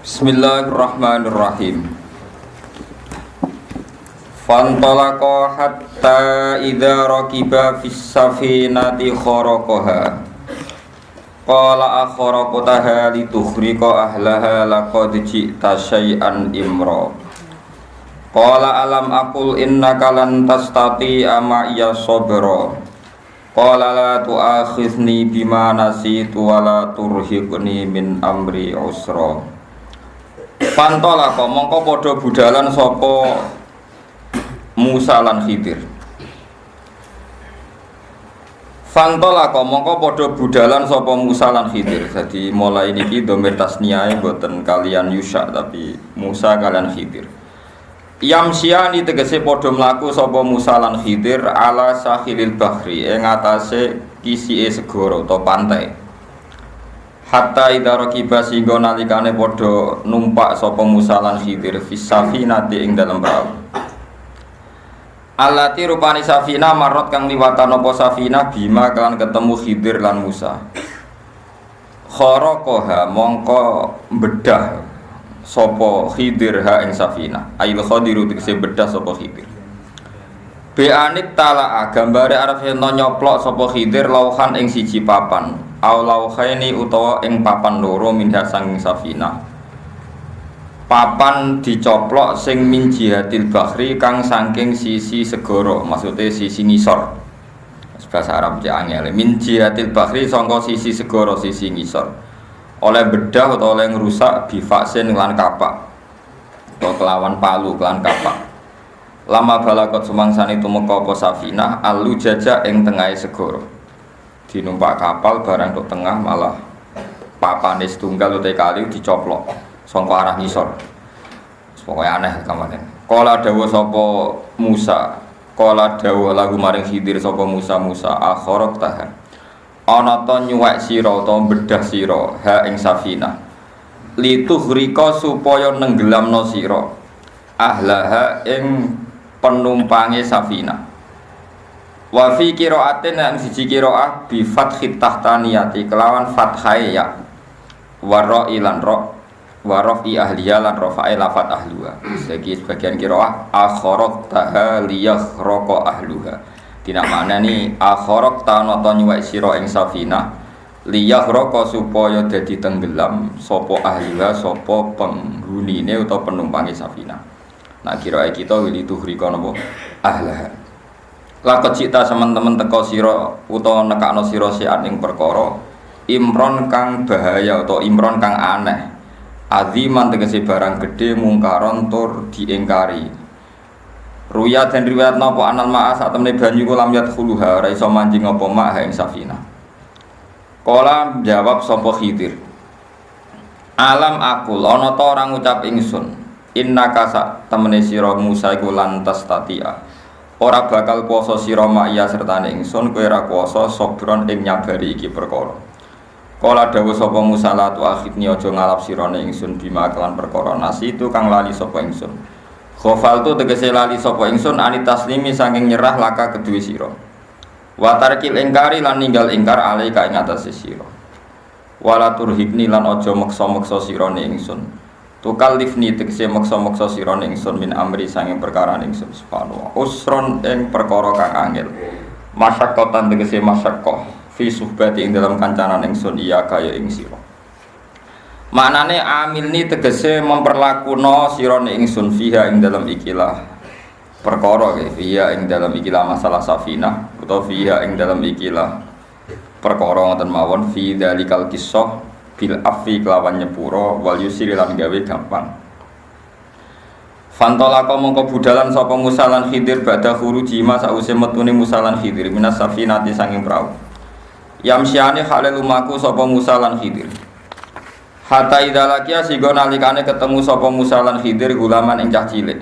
Bismillahirrahmanirrahim. Fantalaqa hatta idza raqiba fis safinati kharaqaha. Qala akharaqtaha litukhriqa ahlaha laqad ji'ta syai'an imra. Qala alam aqul innaka lan tastati'a ma'iya sabra. Qala la tu'akhidhni bima nasitu wa la turhiqni min amri usra. Pantolako mongko padha budalan sapa Musa lan Khidir. Fantolako mongko padha budalan sapa Musa lan Khidir. Jadi mulai niki dhamir tasniyae boten kalian Yusha tapi Musa kalian Khidir. Yamsyani tegese padha mlaku sapa Musa lan Khidir ala sahilil bahri ing atase kisike segara utawa pantai. Hatta idza raqiba singgo nalikane padha numpak sapa Musa lan Khidir fis safinati ing dalem perahu. Allati rupani safina marot kang liwatan apa safina bima kan ketemu Khidir lan Musa. Kharaqaha mongko bedah sapa Khidir ha ing safina. Ail khadiru tegese bedah sapa Khidir. Beanik talaa gambare arep yen nyoplok sapa Khidir lauhan ing siji papan. Aulau khaini utawa ing papan loro minha sanging safina. Papan dicoplok sing min jihatil bahri kang saking sisi segara, maksudnya sisi ngisor. Bahasa Arab angel. Min jihatil bahri sangka sisi segara, sisi ngisor. Oleh bedah utawa oleh ngrusak bifaksin lan kapak. Utawa kelawan palu lan kapak. Lama balakot sumangsane tumeka apa safina alu jajak ing tengahe segara. Dinumpak kapal barang tok tengah malah papane setunggal utawa kali dicoplok saka arah ngisor. Pokoke aneh kamane. Kala dawuh sapa Musa, kala dawuh lagu maring Khidir sapa Musa akharaq tahan. Ana ta nyuwek sira utawa bedah sira ha ing safina. Lituhrika supaya nenggelamno sira ahlaha ing penumpange safina. Wa fi qira'atin an siji qira'ah bi fathit tahtaniyati kelawan fathai ya wa ilan ra wa rafi ahliya lan rafa'i lafat ahluha. Segi sebagian qira'ah akharaq taha liyakhraqa ahluha. Dina maknani akharaq ta nata nyuwek sira ing safina liyakhraqa supaya dadi tenggelam sapa ahliha sapa penghunine utawa penumpange safina. Nah qira'ah kita wili tuhrika napa ahlaha. Lakot cita teman-teman teko sira utawa nekakno sira sian ing perkara imron kang bahaya utawa imron kang aneh aziman tegese barang gedhe mungkaron tur diingkari ruya dan riwayat napa anal ma'a sak temene banyu ku lam yadkhuluha ora iso manjing apa ma ing safina. Kala jawab sapa Khidir alam akul ana ta ora ngucap ingsun innaka sak temene sira Musa iku lantas tatia ora bakal kuasa sira maya sertane ingsun kowe ora kuasa sabron ing nyabari iki perkara. Kala dawuh sapa Musa la tu akhidni aja ngalap sirane ingsun bima kelan perkara nasi itu kang lali sapa ingsun. Khofal tu tegese lali sapa ingsun ani taslimi saking nyerah laka kedue sira. Wa tarkil ingkari lan ninggal ingkar alai ka ing atase sira. Wala turhibni lan aja meksa-meksa sirane ingsun. Tukallifni tegese maksa-maksa sira ning ingsun min amri sanging perkara ning ingsun subhanallah usron ing perkara kang angel masyaqqatan tegese masyaqqah fi suhbati ing dalam kancanan ingsun iya kaya ing sira maknane amilni tegese memperlakuno sira ning ingsun fiha ing dalam ikilah perkara fiha ing dalam ikilah masalah safinah utawa fiha ing dalam ikilah perkara ngoten mawon fi dalikal qissah bil afi kelawan nyepuro wal yusri lan gawe gampang. Fantolaka mongko budalan sapa Musa lan Khidir badha khuruji ma sause metune Musa lan Khidir minas safinati sanging prau. Yamsyani halal lumaku sapa Musa lan Khidir. Hatta idalakia sigo nalikane ketemu sapa Musa lan Khidir gulaman ing cah cilik.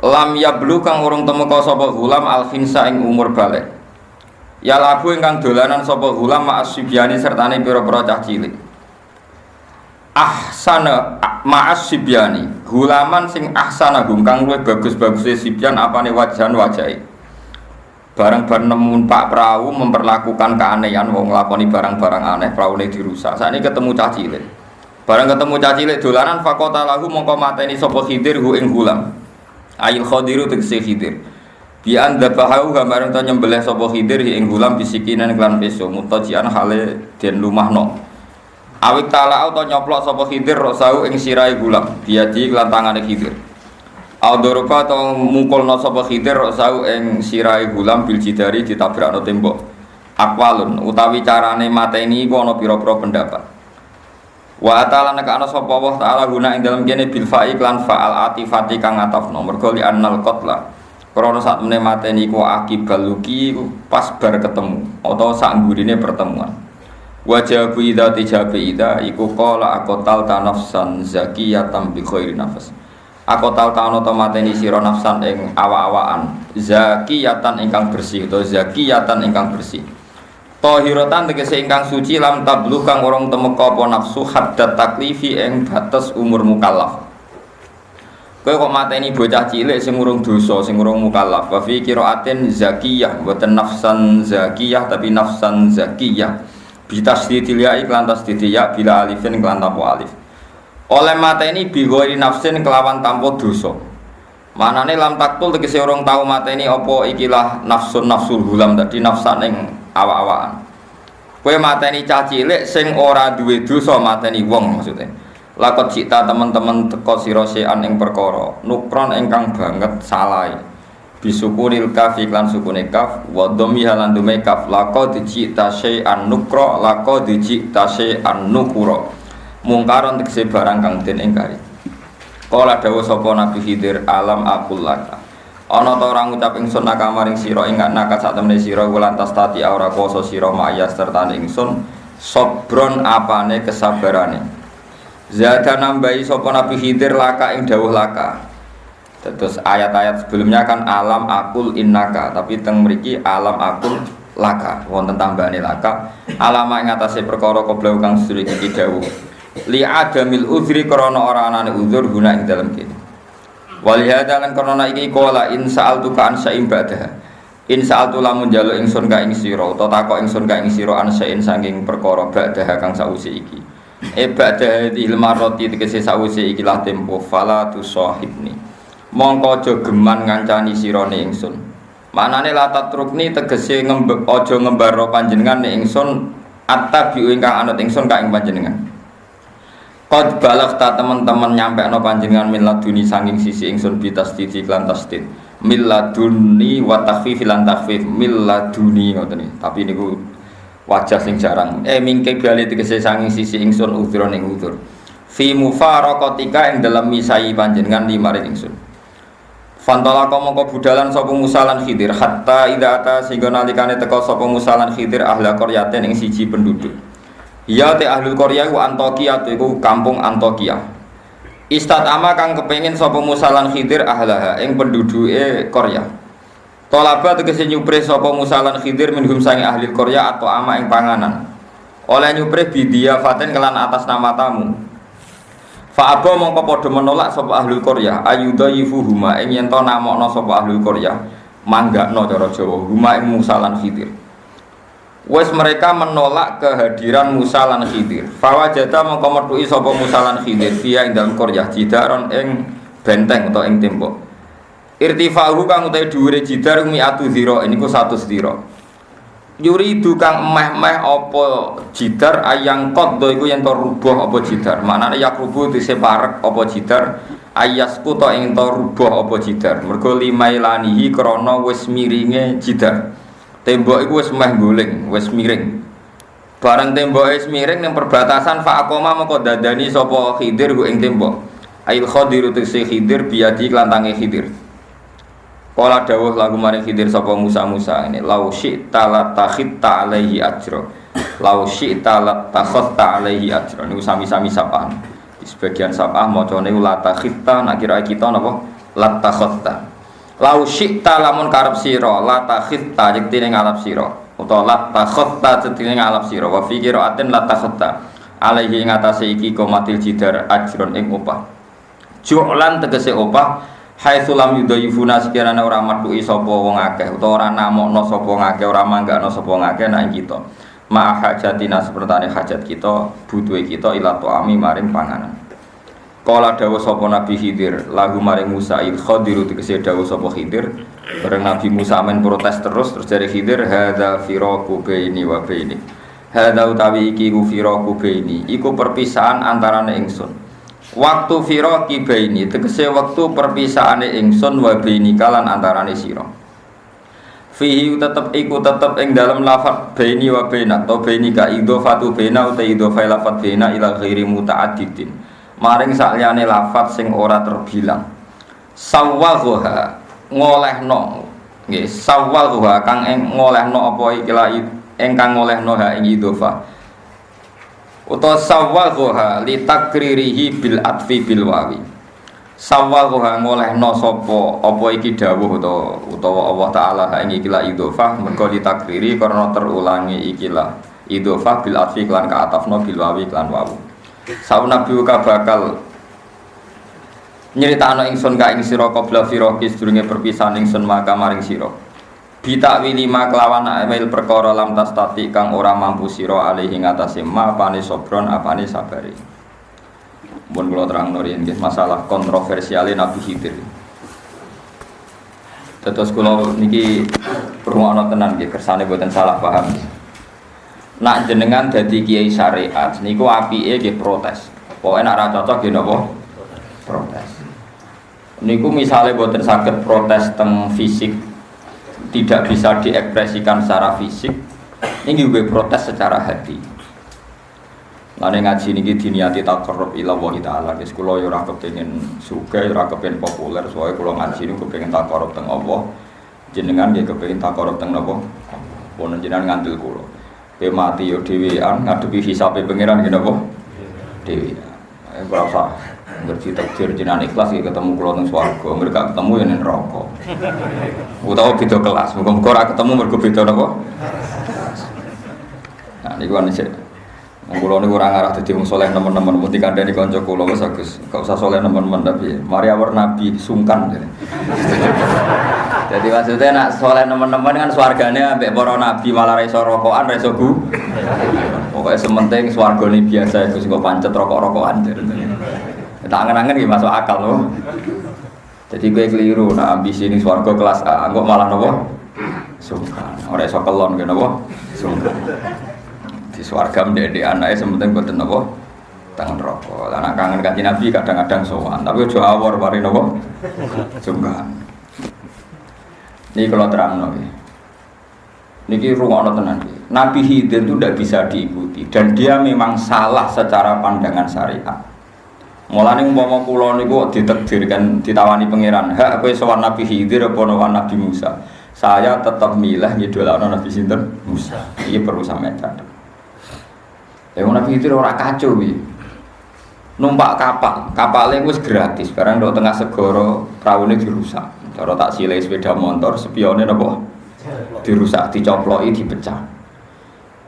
Lam yablu kang urung temeka sapa gulam alfinsa ing umur balik. Ya labu ingkang dolanan sapa gulam ma'as sibyani sertane pira-pira cah cilik. Ahsana ma'as sibyani gulaman sing ahsana kang luwih bagus-baguse sibyan apane wajan wajahe. Barang-barang nemu Pak Perahu memperlakukan keanehan wong nglakoni barang-barang aneh praune dirusak. Sakniki ketemu cah cilik. Barang ketemu cacilik dolanan fakota lahu mongko mateni sapa Khidir hu ing gulam. Ail Khadiru tegese Khidir. Bi anda bahahu gambaran to nyembelih sapa Khidir ing gulam bisikinan klan peso mutajian hale den lumahno. Awit ta'ala auto nyoplok sapa Khidir rosahu ing sirahe gulam biadi lan tangane Khidir. Audoroba to mukulna sapa Khidir rosahu ing sirahe gulam bil jidari ditabrakno tembok. Akwalun utawi carane mateni iku ana pira-pira pendapat. Wa ta'ala nekana sapa Allah taala guna ing dalem kene bil fa'i lan fa'al atifati kang atafno mergo li annal qatla krana sak temene mateni iku akibal luki pas bar ketemu utawa sak nggurine pertemuan wa jawabu idza tijabi idza iku qala aqtal tanafsan zakiyatan bi khairi nafas aqtal ta'ala to mateni sira nafsan ing awak-awakan zakiyatan ingkang bersih utawa zakiyatan ingkang bersih Tahiratan tegese ingkang suci lam tabluh kang urung temeka apa nafsu haddat taklifi ing batas umur mukallaf. Kowe kok mateni bocah cilik sing urung dosa, sing urung mukallaf. Wa fi qiraatin zakiyah, boten nafsan zakiyah tapi nafsan zakiyah. Bi tasdidil ya iklan tasdidil ya bila alifin iklan tanpa alif. Oleh mateni bi ghairi nafsin kelawan tanpa dosa. Manane lam taktul tegese urung tau mateni apa ikilah nafsul hulam tadi nafsan ing awak-awakan. Kowe mateni cah cilik sing ora duwe dosa mateni wong maksudnya. Lakot cita teman-teman teko sira sean ing perkara nukron ingkang banget salah. Bisukunil kaf iklan sukune kaf wa dhammi halan dume kaf laqad cita syai'an nukra laqad cita syai'an nukura. Mungkaron tegese barang kang den ingkari. Kala dawuh sapa Nabi Khidir alam aqul laka. Ana ta ora ngucap ingsun nakamaring sira ing nakat sak temene sira lantas tati ora kuasa sira mayas serta ingsun sobron apane kesabarane. Zada nambahi sapa Nabi Khidir laka ing dawuh laka. Terus ayat-ayat sebelumnya kan alam aqul innaka tapi teng mriki alam aqul laka wonten tambahane laka alama ing atase perkara koblau kang sedherek iki dawuh. Li adamil uzri krana ora anane uzur guna ing dalem kene. Walihada lan krana iki qala in sa'altu ka an sa'im ba'da. In sa'altu lamun njaluk ingsun ka ing sira utawa takok ingsun ka ing sira an sa'in saking perkara ba'da kang sawise iki. Ba'da ilmarati tegese sawise iki lah tempo fala tu sahibni. Mongko aja geman ngancani sirane ingsun. Manane latat trukni tegese aja ngembaro panjenengan ning ingsun attabiu ingkang anut ingsun ka ing panjenengan. Qad balagta teman-teman nyampe ana panjenengan min laduni sanging sisi ingsun bitasdid lan tasdid. Mil laduni wa takhfif lan takhfif mil laduni ngoten iki. Tapi niku wajah sing jarang. Mingke bali tegese sanging sisi ingsun udzur ning udzur. Fi mufaraqatika ing dalem misai panjenengan limaring ingsun. Fantala mongko budalan sapa Musa lan Khidir hatta idza ata sing nalikane teka sapa Musa lan Khidir ahla qaryatin ing siji penduduk. Ya te ahlul Korea ku Antokia iku kampung Antokia. Istatama kang kepengin sapa Musa lan Khidir ahlaha ing penduduke Korea. Tolaba tegese nyupre sapa Musa lan Khidir minhum sange ahli Korea atau ama ing panganan. Oleh nyupre bidia faten kelan atas nama tamu. Fa aba mongko padha menolak sapa ahli Korea ayudayifuhuma ing yen to namokno sapa ahli Korea manggakno cara Jawa huma ing Musa lan Khidir. Wes mereka menolak kehadiran Musa lan Khidir. Fawajata mongko metuki sapa Musa lan Khidir via ing dalem Korea jidaron ing benteng utawa ing tembok. Irtifa'u kang utahe dhuwure jidar mi'atu dzira niku 100 dzira. Yuridu kang meh-meh apa jidar ayang qadha iku yen to rubuh apa jidar. Maknane yakrubu dise parek apa jidar ayasku to ing to rubuh apa jidar. Mergo limailanihi krana wis miringe jidar. Tembok iku wis meh guling, wis miring. Barang tembok wis miring ning perbatasan fa aqoma moko dadani sapa Khidir ku ing tembok. Ail Khadiru tegese Khidir biadi klantange Khidir. Kala dawuh lagu maring Khidir sapa Musa ini lau syi'ta la takhitta alaihi ajra. Lau syi'ta la takhatta alaihi ajra. Niku sami-sami sapaan. Di sebagian sapaan macane la takhitta nak kira kita napa la takhatta. Lau syi'ta lamun karep sira la takhitta yektine ngalap sira utawa la takhatta yektine ngalap sira wa fi qira'atin la takhatta alaihi ing atase iki komatil jidar ajron ing opah ju'lan tegese opah haitsu lam yudayifuna sekirane ora metuki sapa wong akeh utawa ora namokno sapa ngakeh ora manggakno sapa ngakeh nang kita ma hajatina sepertane hajat kita butuhe kita ila ta'ami maring panganan. Kala dawuh sapa Nabi Khidir lahu maring Musa il Khadiru tegese dawuh sapa Khidir bareng Nabi Musa men protes terus dari Khidir hadza firaqu baini wa baini. Hadza utawi iki ku firaqu baini iku perpisahan antarane ingsun. Waktu firaqi baini tegese wektu perpisahane ingsun wa baini kalan antarane sira. Fihi tetep ing dalam lafaz baini wa baina atau baini ka idhofatu baina uta idhofai lafaz baina ila ghairi muta'addidin maring sakliyane lafaz sing ora terbilang sawwagha ngolehno nggih sawwagha kang ngolehno apa ikilah ingkang ngolehno ha ing idhofa utawa sawwagha li takririhi bil atfi bil wawi sawwagha ngolehno sapa apa iki dawuh utawa Allah taala ha ing ikilah idhofah mergo ditakriri karena terulangi ikilah idhofah bil atfi lan ka atafno bil wawi lan wawu saunabi ka bakal nyritakno ingsun ka ing sira qabla firaqi sedurunge perpisahan ingsun maka maring sira bitakwili ma kelawan amil perkara lam tastati kang ora mampu sira alih ing atase ma apane sobron apane sabari. Mun kula terangno riyen nggih masalah kontroversiale Nabi Khidir. Terus kula niki rungono tenan nggih kersane boten salah paham. Nak jenengan dadi kiai syariat niku apike nggih protes. Pokoke nek ora cocok nggih napa? Protes. Niku misale boten saged protes teng fisik tidak bisa diekspresikan secara fisik, ini juga protes secara hati. Lane ngaji niki diniati taqarrub ila Allah taala. Wis kula yo ora kepengin sugih, ora kepengin populer, soalé kula ngaji niku kepengin taqarrub teng Allah. Jenengan nggih kepengin taqarrub teng napa? Pun jenengan ngandel kula. Kowe mati yo dhewean ngadepi hisabe pangeran nggih napa? Dhewean. Ora usah ngerti takdir jenengan ikhlas iki ketemu kula teng swarga, mereka ketemu yen ning neraka. Utawa beda kelas, muga-muga ora ketemu mergo beda napa? Nah niku ana sik. Kula niku ora ngarah dadi wong saleh nemen-nemen, mesti kandhani kanca kula wis Agus, gak usah saleh nemen-nemen tapi mari awur nabi sungkan. Jadi maksudnya nak saleh nemen-nemen kan swargane ambek para nabi malah ra iso rokokan, ra iso gu. Pokoke sementing swargane biasa Gus kok pancet rokok-rokokan. Tak angen-angen iki masuk akal lho. Jadi kowe keliru nak ambisi ning swarga kelas A, kok malah napa? Sungkan. Ora iso kelon kene napa? Sungkan. Di swarga menjadi anaknya sementing boten napa tangan rokok. Anak kangen kanjeng Nabi kadang-kadang sowan, tapi aja awor mari napa sungkan. Niki kalau terangno nggih. Niki rungokno tenan nggih. Nabi Khidir itu tidak bisa diikuti dan dia memang salah secara pandangan syariat. Mulane umpama kula niku ditakdirkan ditawani pangeran, "Hak kowe sowan Nabi Khidir apa sowan Nabi Musa?" Saya tetap milih ngidolakno Nabi sinten? Musa. Iki perlu sampeyan catet. Nabi itu orang kacau bi, numpak kapalnya wis gratis, barang do tengah segoro perahunya dirusak. Cara tak silai sepeda motor, spionnya napa dirusak, dicoploki, dipecah.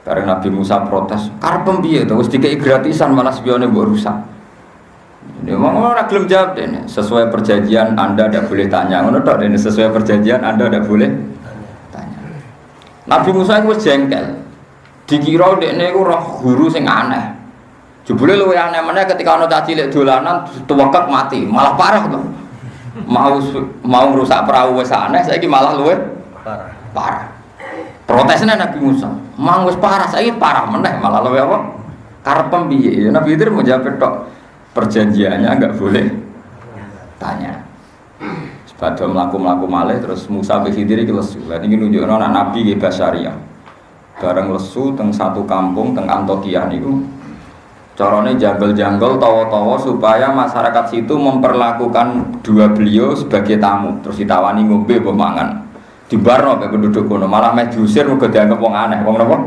Barang Nabi Musa protes, karepem piye to wis dikei gratisan malah spionnya mbok rusak. Dia ngomong ora gelem jawab dene, sesuai perjanjian Anda tidak boleh tanya. Ngono tok dene sesuai perjanjian Anda tidak boleh tanya. Nabi Musa wis jengkel. Dikira dekne iku roh guru sing aneh. Jebule luwih aneh meneh ketika ana cah cilik dolanan tuwekek mati, malah parah to. Mau rusak perahu wis aneh, saiki malah luwih parah. Protesnya Nabi Musa, "Mang wis parah, saiki parah meneh malah luwih apa? Karepem piye?" Nabi Khidir mau jawab tok. Perjanjiannya enggak boleh tanya. Sebab mlaku-mlaku malih terus Musa be Khidir iki lesu. Lah niki nunjukno anak nabi nggih basyariah. Bareng lesu teng satu kampung teng Antokia niku carane janggal-janggal tawa-tawa supaya masyarakat situ memperlakukan dua beliau sebagai tamu, terus ditawani ngombe apa mangan. Dibarno mek penduduk kono malah meh diusir mergo dianggap wong aneh, wong napa?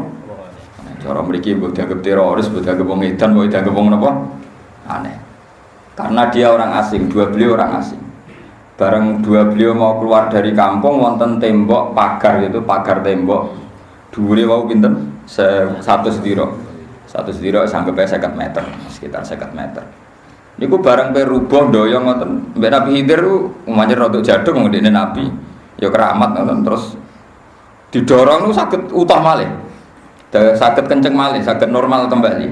Cara mriki mbok dianggap teroris, mbok dianggap wong edan, mbok dianggap wong napa? Aneh. Karena dia orang asing, dua beliau orang asing. Bareng dua beliau mau keluar dari kampung wonten tembok pagar itu, pagar tembok. Dhuwure wau pinten? Satu sediro sanggepé 50 meter, sekitar 50 meter. Niku bareng pe rubuh ndoyong ngoten. Mbek Nabi Khidir ku umpamane rada jaduk ngene Nabi, ya keramat ngoten terus didorong niku saged utah malih. Saged kenceng malih, saged normal kembali.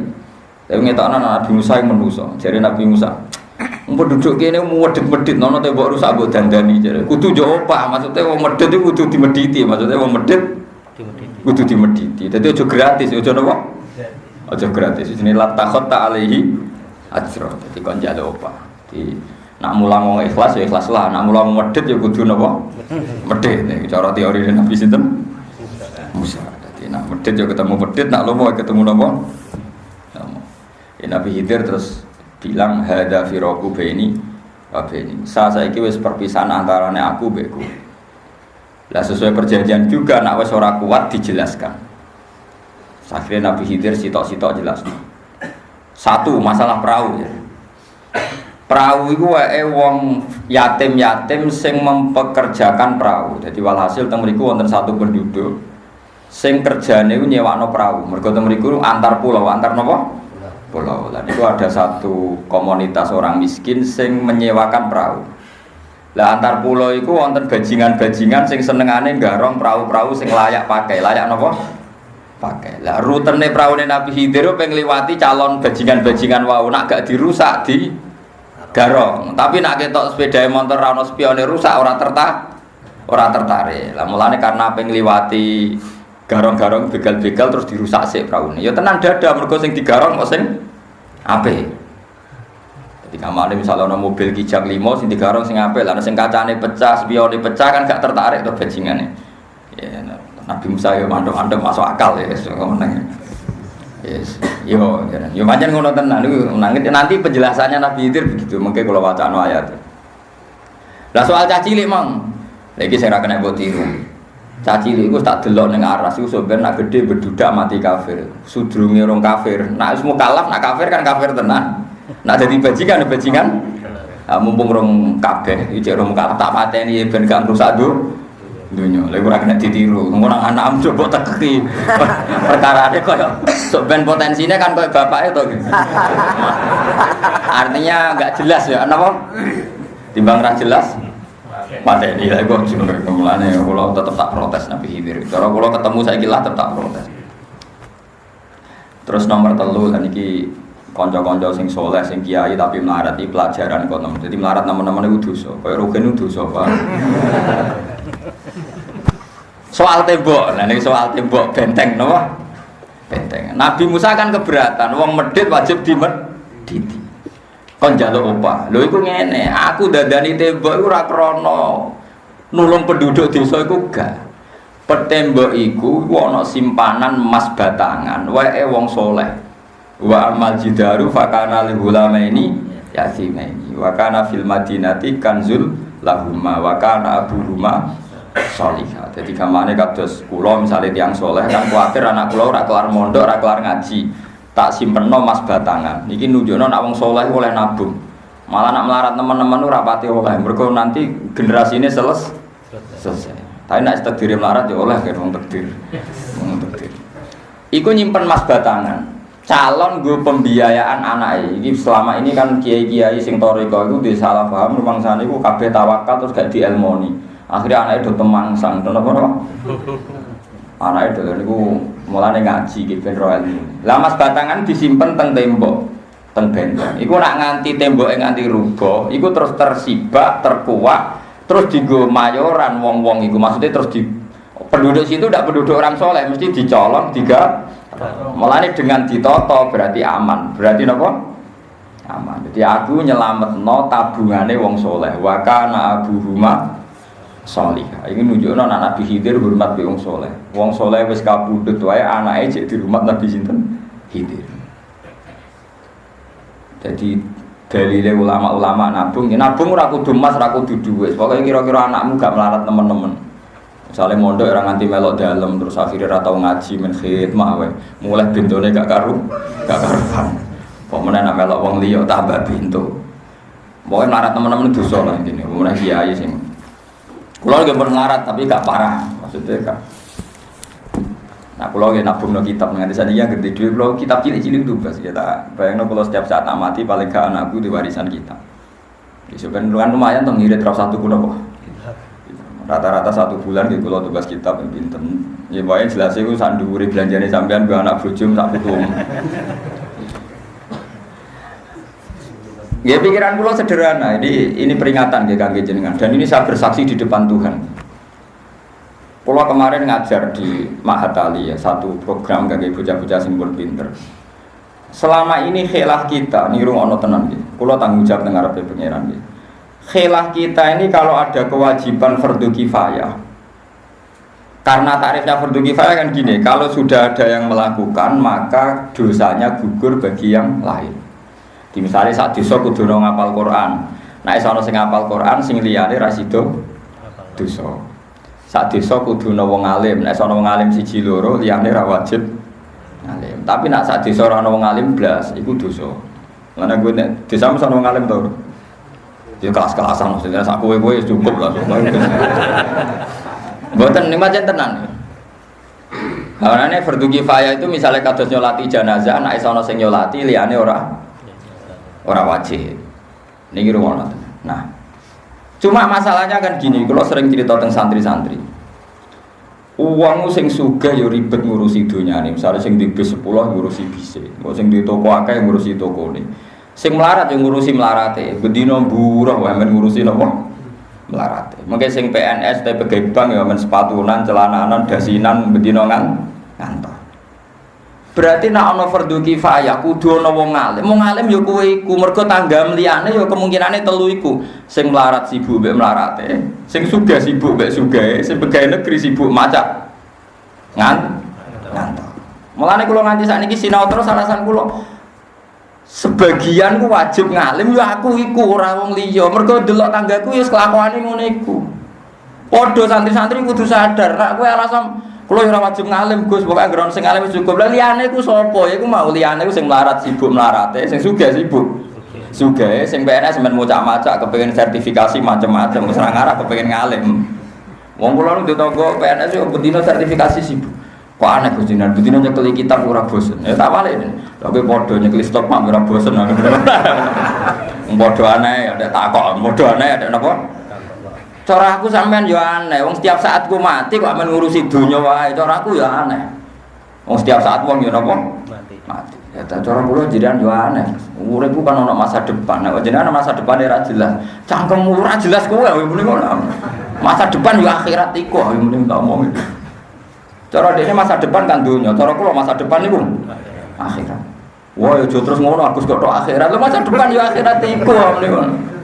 Tapi ngetokno Nabi Musa yang menuso. Jare Nabi Musa, "Mbok duduk kene medhit-medhit nono tembok rusak mbok dandani." Jare, "Kudu yo opah, maksudnya wong medhit iku kudu dimedhiti, maksudnya wong medhit kudu dimedhiti. Dadi aja gratis, aja napa? Aja gratis. Jenenge la takhatta alaihi ajra. Dadi kon njaluk opah. Di nak mulang wong ikhlas ya ikhlas lah, nak mulang medhit ya kudu napa? Medhit. Nek cara teori Nabi sinten? Musa. Dadi nak medhit ya ketemu medhit, nak lomo ketemu napa? Nabi Khidir terus bilang hada firaku baini wa baini. Saiki wis perpisahan antarane aku mbek kowe. Lah sesuai perjanjian juga nak wis ora kuat dijelaskan. Akhirnya Nabi Khidir sitok-sitok jelas. Satu masalah perahu ya. Perahu iku wae wong yatim-yatim sing mempekerjakan perahu. Jadi walhasil teng mriku wonten satu penduduk sing kerjane iku nyewakno perahu. Mergo teng mriku antar pulau, antar napa? Pulau. Lah itu ada satu komunitas orang miskin sing menyewakan perahu. Lah antar pulau itu wonten bajingan-bajingan sing senengane garong perahu-perahu sing layak pakai. Layak napa? Pakai. Lah rutene praune Nabi Khidir pengen liwati calon bajingan-bajingan wau nak gak dirusak di garong. Tapi nak ketok sepeda motor ra ono spione rusak ora tertarik. Lah mulane karena pengen liwati garong-garong begal-begal terus dirusak sik praune. Ya tenan dada mergo sing digarong kok sing apik. Dadi kamane misalnya ana mobil kijang 5 sing digarong sing apik, lan sing kacane pecah, spione pecah kan gak tertarik to bajingane. Ya Nabi Musa yo mandek-mandek masuk akal ya ngono. Yes. Yo pancen ngono tenan niku nanti penjelasannya Nabi Khidir begitu mengke kula wacana ayat. Lah soal cah cilik mang. Lah iki sing ra kena mbok tiru. Caci iku tak delok ning aras iku sampeyan nak gedhe bedudak mati kafir. Sudrunge orang kafir. Nak wis mukallaf nak kafir kan kafir tenan. Nak dadi bajingan bajingan. Mumpung rong kabeh iki rong mukallaf tak pateni ben gak rusak dunya. Lha ora kena ditiru. Ngono anak-am coba tekeki. Perkarane koyo sok ben potensine kan koyo bapake to. Artinya enggak jelas ya napa? Timbang ra jelas materi lah kok jenenge mulane kula tetep tak protes Nabi Khidir. Cara kula ketemu saiki lah tetep tak protes. Terus nomor 3 lan iki kanca-kanca sing saleh sing kiai tapi melarat iki pelajaran kok temen. Dadi melarat teman-teman iku dosa. Kaya rugen iku dosa, Pak. Soal tembok. Lah niki soal tembok benteng napa? Benteng. Nabi Musa kan keberatan wong medhit wajib dimedhiti. Kon njaluk opah. Lho iku ngene, aku dandani tembok iku ora krana nulung penduduk desa iku gak. Petembok iku ana simpanan emas batangan, wae wong saleh. Wa amal jidaru fakana lil ulamaini yatimaini. Wa kana fil madinati kanzul lahumma wa kana abuhuma sholihah. Dadi gamane kados kula misale tiyang saleh kan kuwatir anak kula ora kelar mondok, ora kelar ngaji. Tak simpenno mas batangan. Niki nunjukno nek wong saleh oleh nabung. Malah nak melarat teman-teman ora pati oleh. Mergo nanti generasine selesai. Tapi nek takdir melarat ya oleh kaya wong takdir. Wong takdir. Iku nyimpen mas batangan. Calon nggo pembiayaan anake. Iki selama ini kan kiai-kiai sing toriko iku duwe salah paham rumangsane iku kabeh tawakal terus gak dielmoni. Akhire anake do temangsang. Napa? Anake dhewe niku mulane ngaji ki ben ro ilmu. Lah mas batangan disimpen teng tembok, teng benteng. Iku nak nganti temboke nganti rubuh, iku terus tersibak, terkuak, terus dienggo mayoran wong-wong iku. Maksudnya terus di penduduk situ ndak penduduk orang soleh, mesti dicolong tiga. Mulane dengan ditoto berarti aman. Berarti napa? Aman. Jadi aku nyelametno tabungane wong soleh. Wa kana abuhuma sholihah. Iki nunjukno anak Nabi Khidir hormat be wong saleh. Wong saleh wis kapundhut wae anake jek dirummat Nabi sinten? Khidir. Jadi dalile ulama-ulama nabung, ya nabung ora kudu emas, ora kudu dhuwit. Pokoke kira-kira anakmu gak melarat teman-teman. Misale mondok ora nganti melok dalem terus akhire ora tau ngaji men khidmah wae. Mulai bentone gak karuan. Kok meneh nek melok wong liya tambah bento. Pokoke melarat teman-teman dosa lah intine. Mulai kiai sing kulo nggih pun melarat tapi gak parah, maksudnya gak. Nah kulo nggih nabungno kitab nganti saniki gede dhewe kulo kitab cilik-cilik itu bas ya tak bayangno kulo setiap saat tak mati paling gak anakku di warisan kitab. Ya sebenarnya lumayan to ngirit 1 kulo kok. Rata-rata 1 bulan gitu kalau tugas kitab yang pinter. Ya pokoknya jelas itu sanduri belanjanya sampean dua anak bojo sak putum. Ya pikiran kula sederhana. Ini peringatan kangge jenengan dan ini saya bersaksi di depan Tuhan. Kula kemarin ngajar di Mahat Ali ya, satu program kangge bocah-bocah sing pun pinter. Selama ini khilaf kita niru ono tenan nggih. Kula tanggung jawab nang ngarepe pangeran nggih. Khilaf kita ini kalau ada kewajiban fardu kifayah. Karena tarifnya fardu kifayah kan gini, kalau sudah ada yang melakukan maka dosanya gugur bagi yang lain. Di misalnya saat desa kudu ngapal Quran. Nah iso ana sing ngapal Quran sing liyane ra sida dosa. Saat desa kudu ana wong alim, nek ana wong alim siji loro liyane ra wajib alim. Tapi nek saat desa ora ana wong alim blas iku dosa. Lan nek desa mesti ana wong alim to. Ya kelas-kelasan maksudnya sak kowe-kowe cukup lah. Mboten ning pancen tenan. Hawane fardu kifayah itu misalnya kados nyolati jenazah, nek iso ana sing nyolati liyane ora wajib. Niki rumono. Nah, cuma masalahnya kan gini, kalau sering cerita tentang santri-santri. Uang sing sugih yo ribet ngurusi donyane. Misalnya sing di bis 10 ngurusi bise, kok sing di toko akeh ngurusi tokone. Sing melarat yo ngurusi melarate, bedino buruh wae men ngurusi napa? Melarate. Mengke sing PNS te pegawai bank yo men sepatunan, celananan, dasinan bedino ngantor. Berarti nek ana fardhu kifayah kudu ana wong alim. Wong alim ya kowe iku, mergo tanggam liyane ya kemungkinane telu iku. Sing melarat sibuk mbek melarate, sing sugih sibuk mbek sugahe, sing pegawai negeri sibuk macak ngantor. Mulane kula nganti sakniki sinau terus alasan kula sebagian ku wajib ngalim ya aku iku ora wong liya. Mergo delok tanggaku ya kelakuane ngono iku. Padha santri-santri kudu sadar nek kowe alasan kalau ora wajib ngalim Gus, pokoke ground sing ngalim cukup. Lah liyane iku sapa? Iku mau liyane iku sing melarat sibuk melarate, sing sugih sibuk. Sugih sing PNS men macak-macak kepengin sertifikasi macam-macam, wis ora ngarah kepengin ngalim. Wong kula nu ditonggo PNS yo bedino sertifikasi sibuk. Kok aneh Gus Dinan, bedino nyekeli kitab ora bosen. Ya tak walik. Tapi padha nyekeli stok mak ora bosen. Padha aneh ada takok, padha aneh ada napa? Cara aku sampean yo aneh, wong setiap saat ku mati kok men ngurusi donya wae. Cara aku yo aneh. Wong setiap saat wong yo napa? Mati. Ya cara kula jiran yo aneh. Urip ku kan ono masa depan. Nek jenengan masa depan ora jelas. Cangkemmu ora jelas kowe yo muni ngono. Masa depan yo akhirat iku yo muni tak omong iki. Cara dene masa depan kan donya, cara kula masa depan niku akhirat. Wah yo terus ngono aku kok tok akhirat. Lho masa depan yo akhirat iku muni ngono.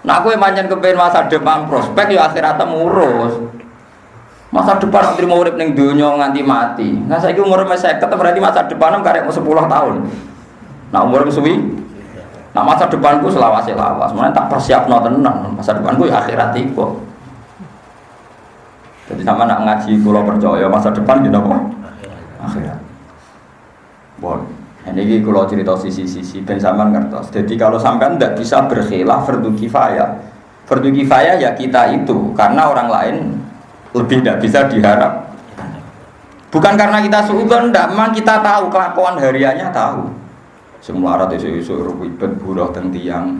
Nah aku pancen kepen masa depan prospek ya akhiratmu urus. Masa depan trimo urip ning donya nganti mati. Nah saiki umur 50 berarti masa depanem karek 10 tahun. Nah umur suwi. Nah masa depanku selawase-lawas. Mulane tak persiapno tenan. Masa depanku ya akhirat iku. Jadi sama nak ngaji kula percaya masa depan gitu apa? Akhirat. Bon. Ini kalau cerita sisi-sisi ben sampean ngertos. Jadi kalau sampean tidak bisa berkhilaf fardu kifayah. Fardu kifayah ya kita itu karena orang lain lebih tidak bisa diharap. Bukan karena kita suudzon, tidak. Memang kita tahu kelakuan hariannya tahu. Semua orang isu-isu ribet buruh teng tiang.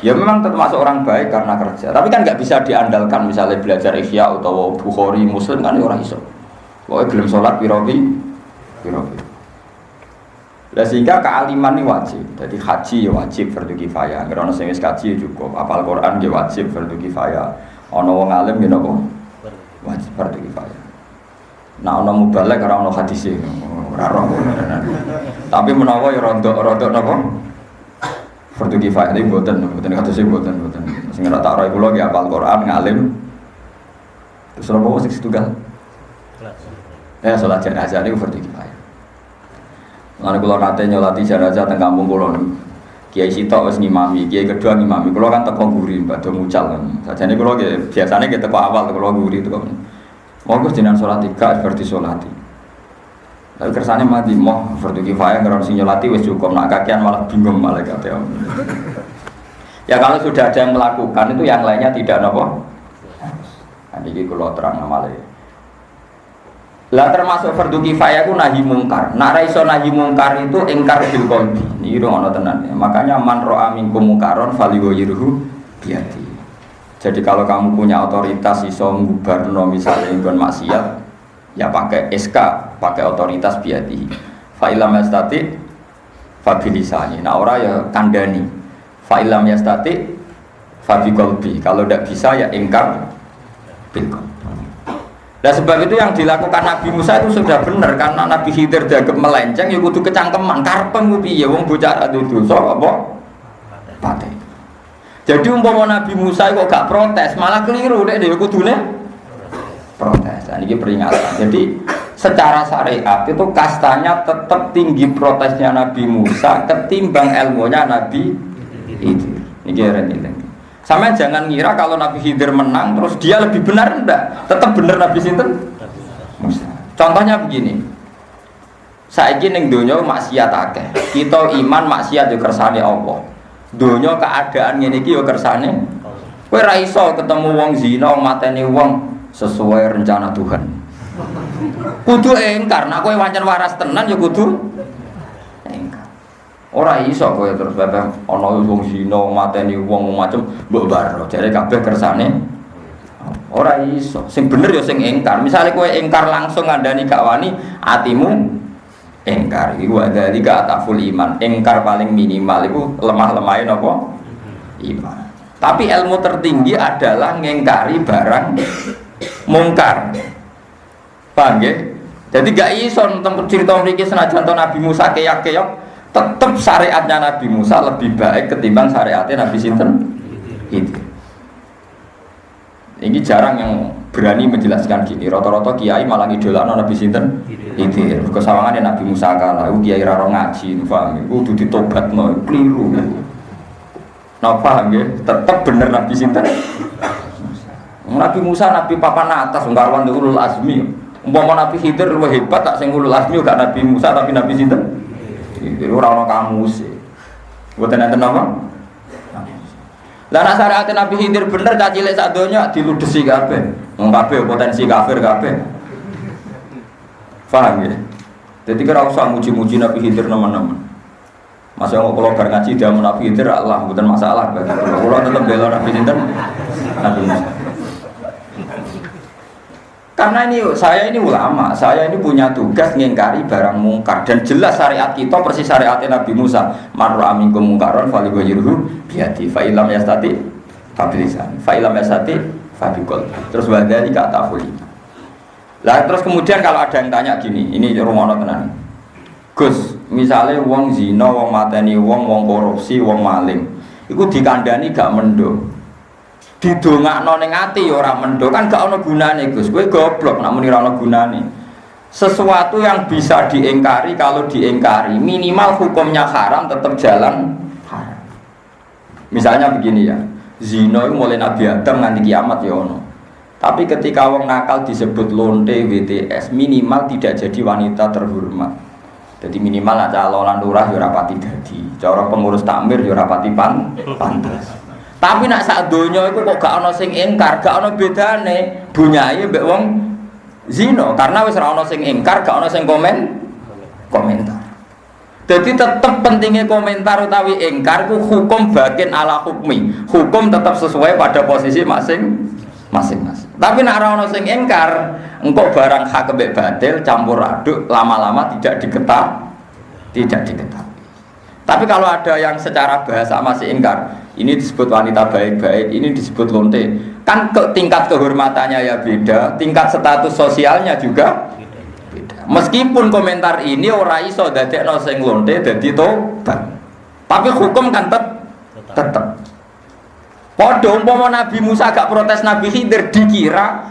Ya memang termasuk orang baik karena kerja. Tapi kan nggak bisa diandalkan misalnya belajar Ihya atau Bukhari Muslim kan orang iso. Pokoknya belum sholat pirogi. Lah sehingga kealiman ini wajib. Jadi haji ya wajib fardu kifayah. Karena sing wis kaji cukup. Hafal Quran ya wajib fardu kifayah. Ana wong alim ya napa? Wajib fardu kifayah. Nah ana mubalek ora ana hadise. Ora roh. Tapi menawa ya rontok napa? Fardu kifayah iki mboten hadise mboten. Sing ora tak roh kula ki hafal Quran ngalim. Terus napa sing setunggal? Ya salat jenazah niku fardu kifayah. Lalu kalau nate nyolati jenazah teng kampung kula niku. Kiai sitok wis ngimami, kiai kedua ngimami. Kula kan teko nguri badhe mucal kan. Sajane kula biasane ki teko awal kula nguri teko. Monggo jenengan salat 3 seperti salati. Tapi kersane mati moh fardu kifayah karo sing nyolati wis cukup. Nak kakean malah bingung malaikat ya. Ya kalau sudah ada yang melakukan itu yang lainnya tidak napa. Nah iki kula terang malih. Lah termasuk fardu kifayah ku nahi mungkar. Nak ra iso nahi mungkar itu ingkar bil qalbi. Niki ono tenan. Makanya man ra'a minkum mungkaron falyughayyirhu biyadi. Jadi kalau kamu punya otoritas iso ngubarno misalnya ingkon maksiat, ya pakai SK, pakai otoritas biati. Fa ilam yastati fa bilisani. Nah ora ya kandani. Fa ilam yastati fa biqalbi. Kalau tidak bisa ya ingkar bil qalbi. Nah sebab itu yang dilakukan Nabi Musa itu sudah benar, karena Nabi Khidir dianggap melenceng ya kudu kecangkeman karepem ku piye wong bocah adu dosa apa pate. Jadi umpama Nabi Musa kok gak protes, malah keliru nek dhewe kudune protes. Nah ini peringatan. Jadi secara syariat itu kastanya tetap tinggi protesnya Nabi Musa ketimbang ilmunya Nabi Khidir. Niki rene. Sama jangan ngira kalau Nabi Khidir menang terus dia lebih benar, enggak. Tetap benar Nabi sinten Musa. Contohnya begini. Saiki ning donya maksiat akeh. Kita iman maksiat yo kersane Allah. Donya keadaan ngene iki yo kersane. Kowe ra iso ketemu wong zina mateni wong sesuai rencana Tuhan. Kudu engkar, nek kowe pancen waras tenan yo kudu engkar. Ora iso kowe terus bae ana wong zina mateni wong macam mbok baro jare kabeh kersane. Ora iso. Sing bener ya sing engkar. Misale kowe engkar langsung ngandani gak wani, atimu engkar. Iku ada tiga ataful iman. Engkar paling minimal iku lemah-lemahin apa? Iman. Tapi ilmu tertinggi adalah ngengkari barang mungkar. Paham nggih? Jadi gak iso nonton cerita mriki senajan Nabi Musa keyak-keyak, tetap syariatnya Nabi Musa lebih baik ketimbang syariatnya Nabi sinten itu. Ini jarang yang berani menjelaskan gini. Rata-rata kiai malah ngidolakno Nabi sinten itu. Kesawangane Nabi Musa kalah, kiai ra ngaji, paham? Kudu ditobatno, keliru. Nah paham ya? Tetap bener Nabi sinten. Nabi Musa Nabi papan atas nggarwan ulul azmi. Umpama Nabi Khidir luwih hebat tak sing ulul azmi gak Nabi Musa tapi Nabi sinten. Itu orang kamu sih. Buat nanti nama. Lah nak syariat Nabi Khidir bener cah cilik sak donya diludesi kabeh. Wong kabeh potensi kafir kabeh. Paham ya? Jadi kira usah muji-muji Nabi Khidir teman-teman. Masa kok kalau bar ngaji dia Nabi Khidir Allah bukan masalah bagi kula tetep bela Nabi sinten Nabi Musa. Karena saya ini ulama, saya ini punya tugas ngingkari barang mungkar dan jelas syariat kita persis syariatnya Nabi Musa. Marra aminkum mungkaron falyughayyirhu biyadi fa illam yastati fa bilisan fa illam yastati fa biqalbi. Terus wadali kata afuli. Lah terus kemudian kalau ada yang tanya gini, ini rumono tenan. Gus, misalnya wong zina, wong mateni wong, wong korupsi, wong maling, iku dikandani gak mendo. Didongakno ning ati ya ora mendo kan gak ana gunane Gus. Kowe goblok nek muni ora ana gunane. Sesuatu yang bisa diingkari kalau diingkari minimal hukumnya haram tetap jalan haram. Misalnya begini ya. Zina itu mulai Nabi Adam nganti kiamat ya ono. Tapi ketika wong nakal disebut lonte WTS minimal tidak jadi wanita terhormat. Jadi minimal aja calonan lurah ya ora pati dadi. Cara pengurus takmir ya ora pati pantes. Tapi nak sak donya iku kok gak ana sing ingkar, gak ana bedane bunyahe mbek wong zina karena wis ora ana sing ingkar, gak ana sing komentar. Jadi tetap pentingnya komentar utawi ingkar ku hukum bagian ala hukmi. Hukum tetap sesuai pada posisi masing-masing. Tapi nak ora ana sing ingkar, engko barang hak mbek batil campur aduk lama-lama tidak diketahui. Tapi kalau ada yang secara bahasa masih ingkar, ini disebut wanita baik-baik, ini disebut lonte. Kan tingkat kehormatannya ya beda, tingkat status sosialnya juga beda. Meskipun komentar ini ora iso dadekno sing lonte dadi tobat. Tapi hukum kan tetep. Padha umpama Nabi Musa gak protes Nabi Khidir, dikira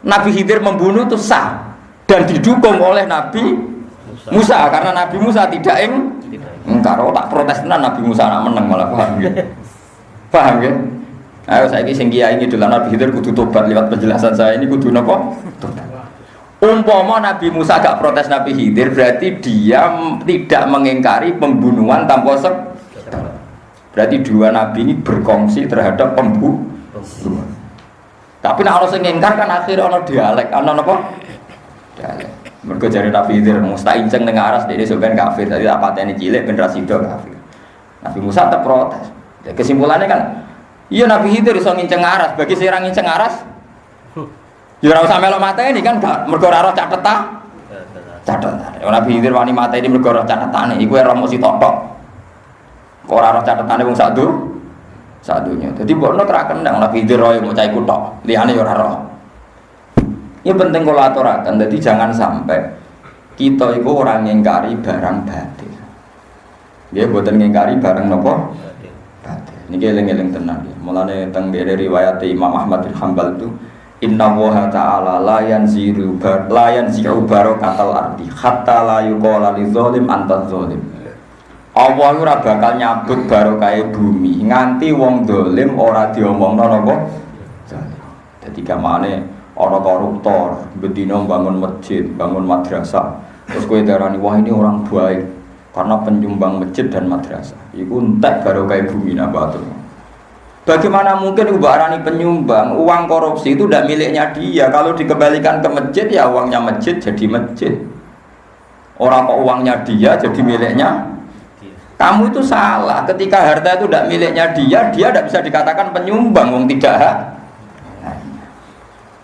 Nabi Khidir membunuh itu sah dan didukung oleh Nabi Musa karena Nabi Musa tidak ingkar. Tak protes tenan Nabi Musa nak menang malah paham ya. Paham ya? Ayo saiki sing kiai ngidul Nabi Khidir kudu tobat lewat penjelasan saya ini kudu napa? Tobat. Umpama Nabi Musa gak protes Nabi Khidir berarti dia tidak mengingkari pembunuhan tanpa sebab. Berarti dua nabi ini berkongsi terhadap pembunuhan. Tapi nek ana sing ingkar kan akhirnya ana dialek, ana napa? Dialek. Mergo jare Nabi Khidir mustainceng ning aras dene sampean kafir. Dadi apa tene cilik ben ra sida kafir. Nabi Musa tetep protes. Kesimpulannya kan Iya Nabi Khidir iso nginceng aras, bagi sing nginceng aras. Ya ora usah melok mateni kan gak mergo ora catetan. Catetan. Nabi Khidir wani mateni mergo ora catetane, iku ora mesti tok-tok. Ora ora catetane wong sak dunya. Dadi mbokno teraken nang Nabi Khidir royo mau cah iku tok, liyane ya ora roh. Ini penting kalau aturakan, jadi jangan sampai kita itu orang ngingkari barang batil. Dia buatan ngingkari barang nopo batil. Ini eling-eling tenang. Mulane teng dari riwayat Imam Ahmad bin Hanbal itu, Inna Allaha Ta'ala la yanzi'u barakatal ardi hatta la yuqala li zalim anta zalim. Allah ora bakal nyabut barokah bumi nganti wong zalim ora diomongno napa zalim. Dadi gamane orang koruptor, bedino bangun masjid, bangun madrasah, terus kowe darani wah ini orang baik karena penyumbang masjid dan madrasah. Iku entek barokah bumi nabatul. Bagaimana mungkin Mbak Arani penyumbang uang korupsi itu tidak miliknya dia? Kalau dikembalikan ke masjid ya uangnya masjid jadi masjid. Orang kok uangnya dia jadi miliknya. Kamu itu salah. Ketika harta itu tidak miliknya dia tidak bisa dikatakan penyumbang, wong tidak hak.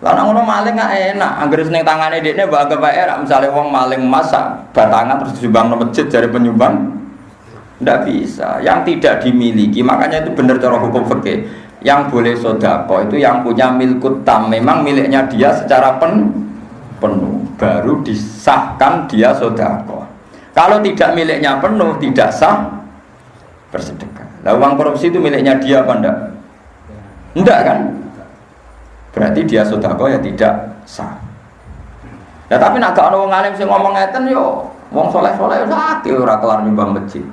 Lah nang ngono maling gak enak, anggere ning tangane dekne mbok anggap ae rak misale wong maling masak batangan terus disumbang nang masjid jare penyumbang. Ndak bisa, yang tidak dimiliki, makanya itu benar cara hukum fikih. Yang boleh sedekah itu yang punya milkut tam, memang miliknya dia secara penuh, baru disahkan dia sedekah. Kalau tidak miliknya penuh, tidak sah bersedekah. Lah uang korupsi itu miliknya dia apa enggak? Enggak kan? Berarti dia sedekah ya tidak sah. Ya tapi nek gak ono wong alim sing ngomong ngeten yo wong saleh-saleh yo sakit ora kelar nyumbang masjid.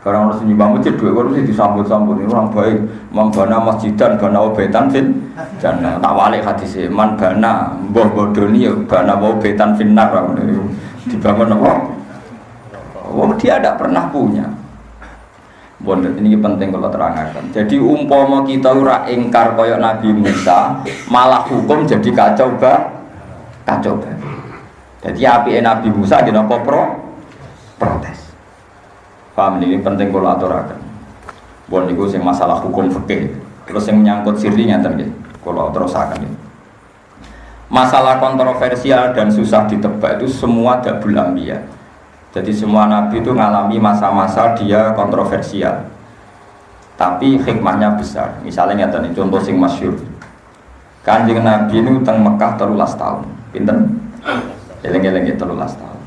Barang harus nyumbang masjid duwe korupsi disambut-sambut ini orang baik, membana masjidan bana obetan fin jannah. Tak walik hadise man bana mbah bodoni yo bana obetan finnar dibangun apa? Wong dia tidak pernah punya. Bondet ini penting kalau terangkan. Jadi umpama kita ora ingkar koyok Nabi Musa, malah hukum jadi kacau kacau. Jadi api Nabi Musa jadi apa protes. Paham ini penting kalau aturakan. Bon niku sing masalah hukum fikih. Terus yang menyangkut sirrinya tadi. Kalau terusakan ini. Masalah kontroversial dan susah ditebak itu semua dabul anbiya. Jadi semua nabi itu mengalami masa-masa dia kontroversial. Tapi hikmahnya besar. Misalnya tadi contoh sing masyhur. Kanjeng Nabi ini teng Mekah 13 tahun. Pinten? Eleng-eleng 13 tahun.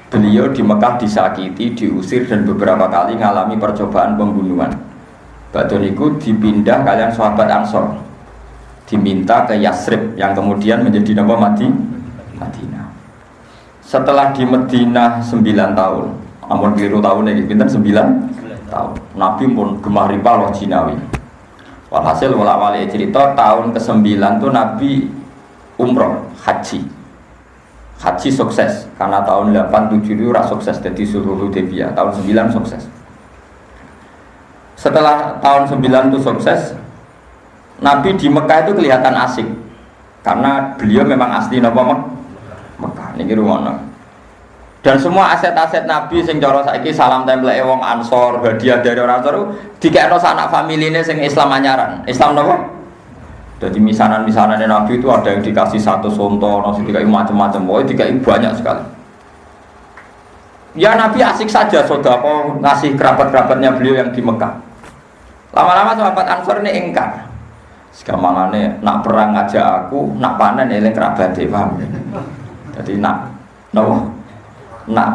Beliau di Mekah disakiti, diusir dan beberapa kali mengalami percobaan pembunuhan. Badhe niku dipindah kalian sahabat Ansor. Diminta ke Yasrib yang kemudian menjadi nama Madinah. Setelah di Madinah 9 tahun, ampun keliru tahun ini, pinten 9 tahun. Nabi pun gemar riba loh Jinawi. Walhasil wali cerita tahun ke-9 tuh Nabi umroh haji. Haji sukses karena tahun 8-7 itu sukses jadi Sulhul Hudaybiyah. Tahun 9 sukses. Setelah tahun 9 itu sukses, Nabi di Mekah itu kelihatan asik karena beliau memang asli Mekah niki rumono. Dan semua aset-aset Nabi sing cara saiki salam templeke wong Ansor, hadiah dari orang Ansor dikekno sanak familine sing Islam anyaran. Islam napa? Jadi misanan-misanan Nabi itu ada yang dikasih 1 sonto, nasi dikasih macam-macam, pokoknya dikasih banyak sekali. Ya Nabi asik saja sedekah ngasih kerabat-kerabatnya beliau yang di Mekah. Lama-lama sahabat Ansor ini ingkar. Segamane nak perang aja aku, nak panen eling kerabate, paham. Jadi nak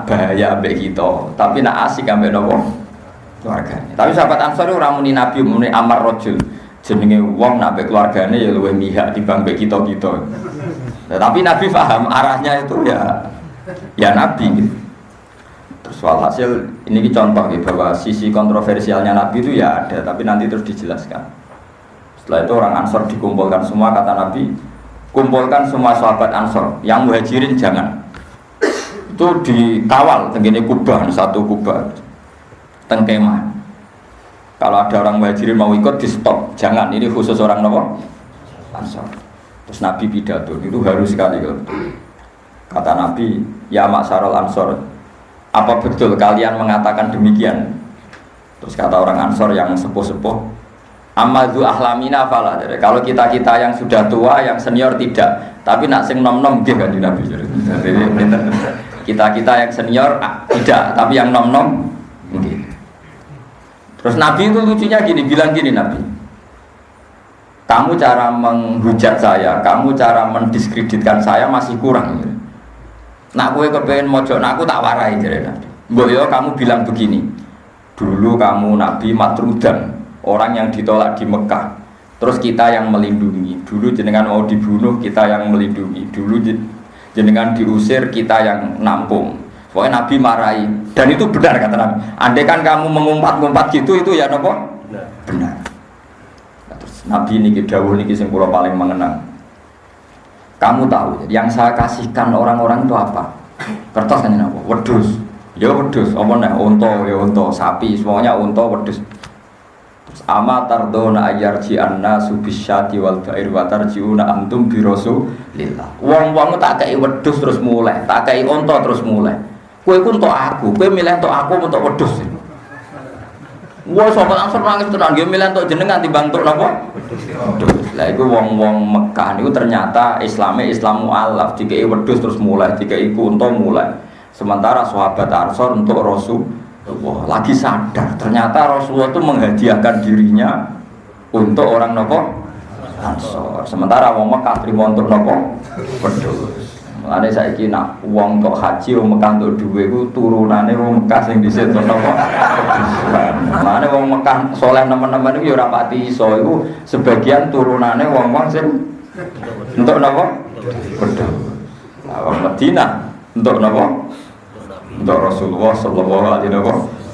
bahaya ambek kita, tapi nak asik ambek keluargane. Tapi sahabat Ansor ora muni Nabi, muni Amar Rajul. Jenenge wong nak ambek keluargane ya luwih mihak dibanding mbek kita-kita. Tapi Nabi paham arahnya itu ya Nabi gitu. Terus walhasil ini contoh gitu, bahwa sisi kontroversialnya Nabi itu ya ada, tapi nanti terus dijelaskan. Setelah itu orang Ansor dikumpulkan semua, kata Nabi, kumpulkan semua sahabat Ansor, yang muhajirin jangan. Itu dikawal tenggene Kubah, satu Kubah tengkemah. Kalau ada orang muhajirin mau ikut di stop, jangan, ini khusus orang Ansor. Terus Nabi pidato, itu harus sekali kalau betul. Kata Nabi, ya maksarul Ansor, apa betul kalian mengatakan demikian? Terus kata orang Ansor yang sepuh-sepuh, Amadzu ahlamina fala. Kalau kita-kita yang sudah tua, yang senior tidak. Tapi nak sing nom-nom nggih Kanjeng Nabi. Kita-kita yang senior tidak, tapi yang nom-nom nggih. Terus Nabi itu lucunya gini, bilang gini Nabi. Kamu cara menghujat saya, kamu cara mendiskreditkan saya masih kurang. Nak kowe kepengin mojok, nak aku tak warai jare Nabi. Mbok yo kamu bilang begini. Dulu kamu Nabi Matrudan, orang yang ditolak di Mekah. Terus kita yang melindungi. Dulu jenengan mau dibunuh, kita yang melindungi. Dulu jenengan diusir, kita yang nampung. Pokoknya Nabi marahi. Dan itu benar kata Nabi. Andai kan kamu mengumpat-ngumpat gitu, itu ya nopo? Benar. Terus Nabi ini dawuh niki sing kula paling mengenang. Kamu tahu, yang saya kasihkan orang-orang itu apa? Kertas kan apa? Wedhus. Ya wedhus, apa nek unta ya unta, sapi, semuanya unta wedhus. Ama tardona ayarji anna subisyati wal ba'ir wa tarjiuna antum bi rasulillah. Wong-wong tak kei wedhus terus mulai, tak kei unta terus mulai. Kowe iku entuk aku, kowe milih entuk aku entuk wedhus. Wah, sahabat Ansor nangis tenan, nggih milih entuk jenengan timbang entuk napa? Wedhus. Lah iku wong-wong Mekah niku ternyata Islame Islam mualaf, dikei wedhus terus mulai, dikei unta mulai. Sementara sahabat Ansor untuk Rasul wah, lagi sadar ternyata Rasulullah itu menghadiahkan dirinya untuk orang nopo Ansor. Sementara wong Mekah trimo untuk nopo wedhus. Mulane saiki nak wong tok haji wong Mekah untuk duwe iku turunane wong Mekah sing dhisik untuk nopo. Mulane wong Mekah saleh nemen-nemen iku ya ora pati iso iku sebagian turunane wong-wong sing untuk nopo wedhus. Lah wong Madinah untuk nopo? Untuk Rasulullah sallallahu alaihi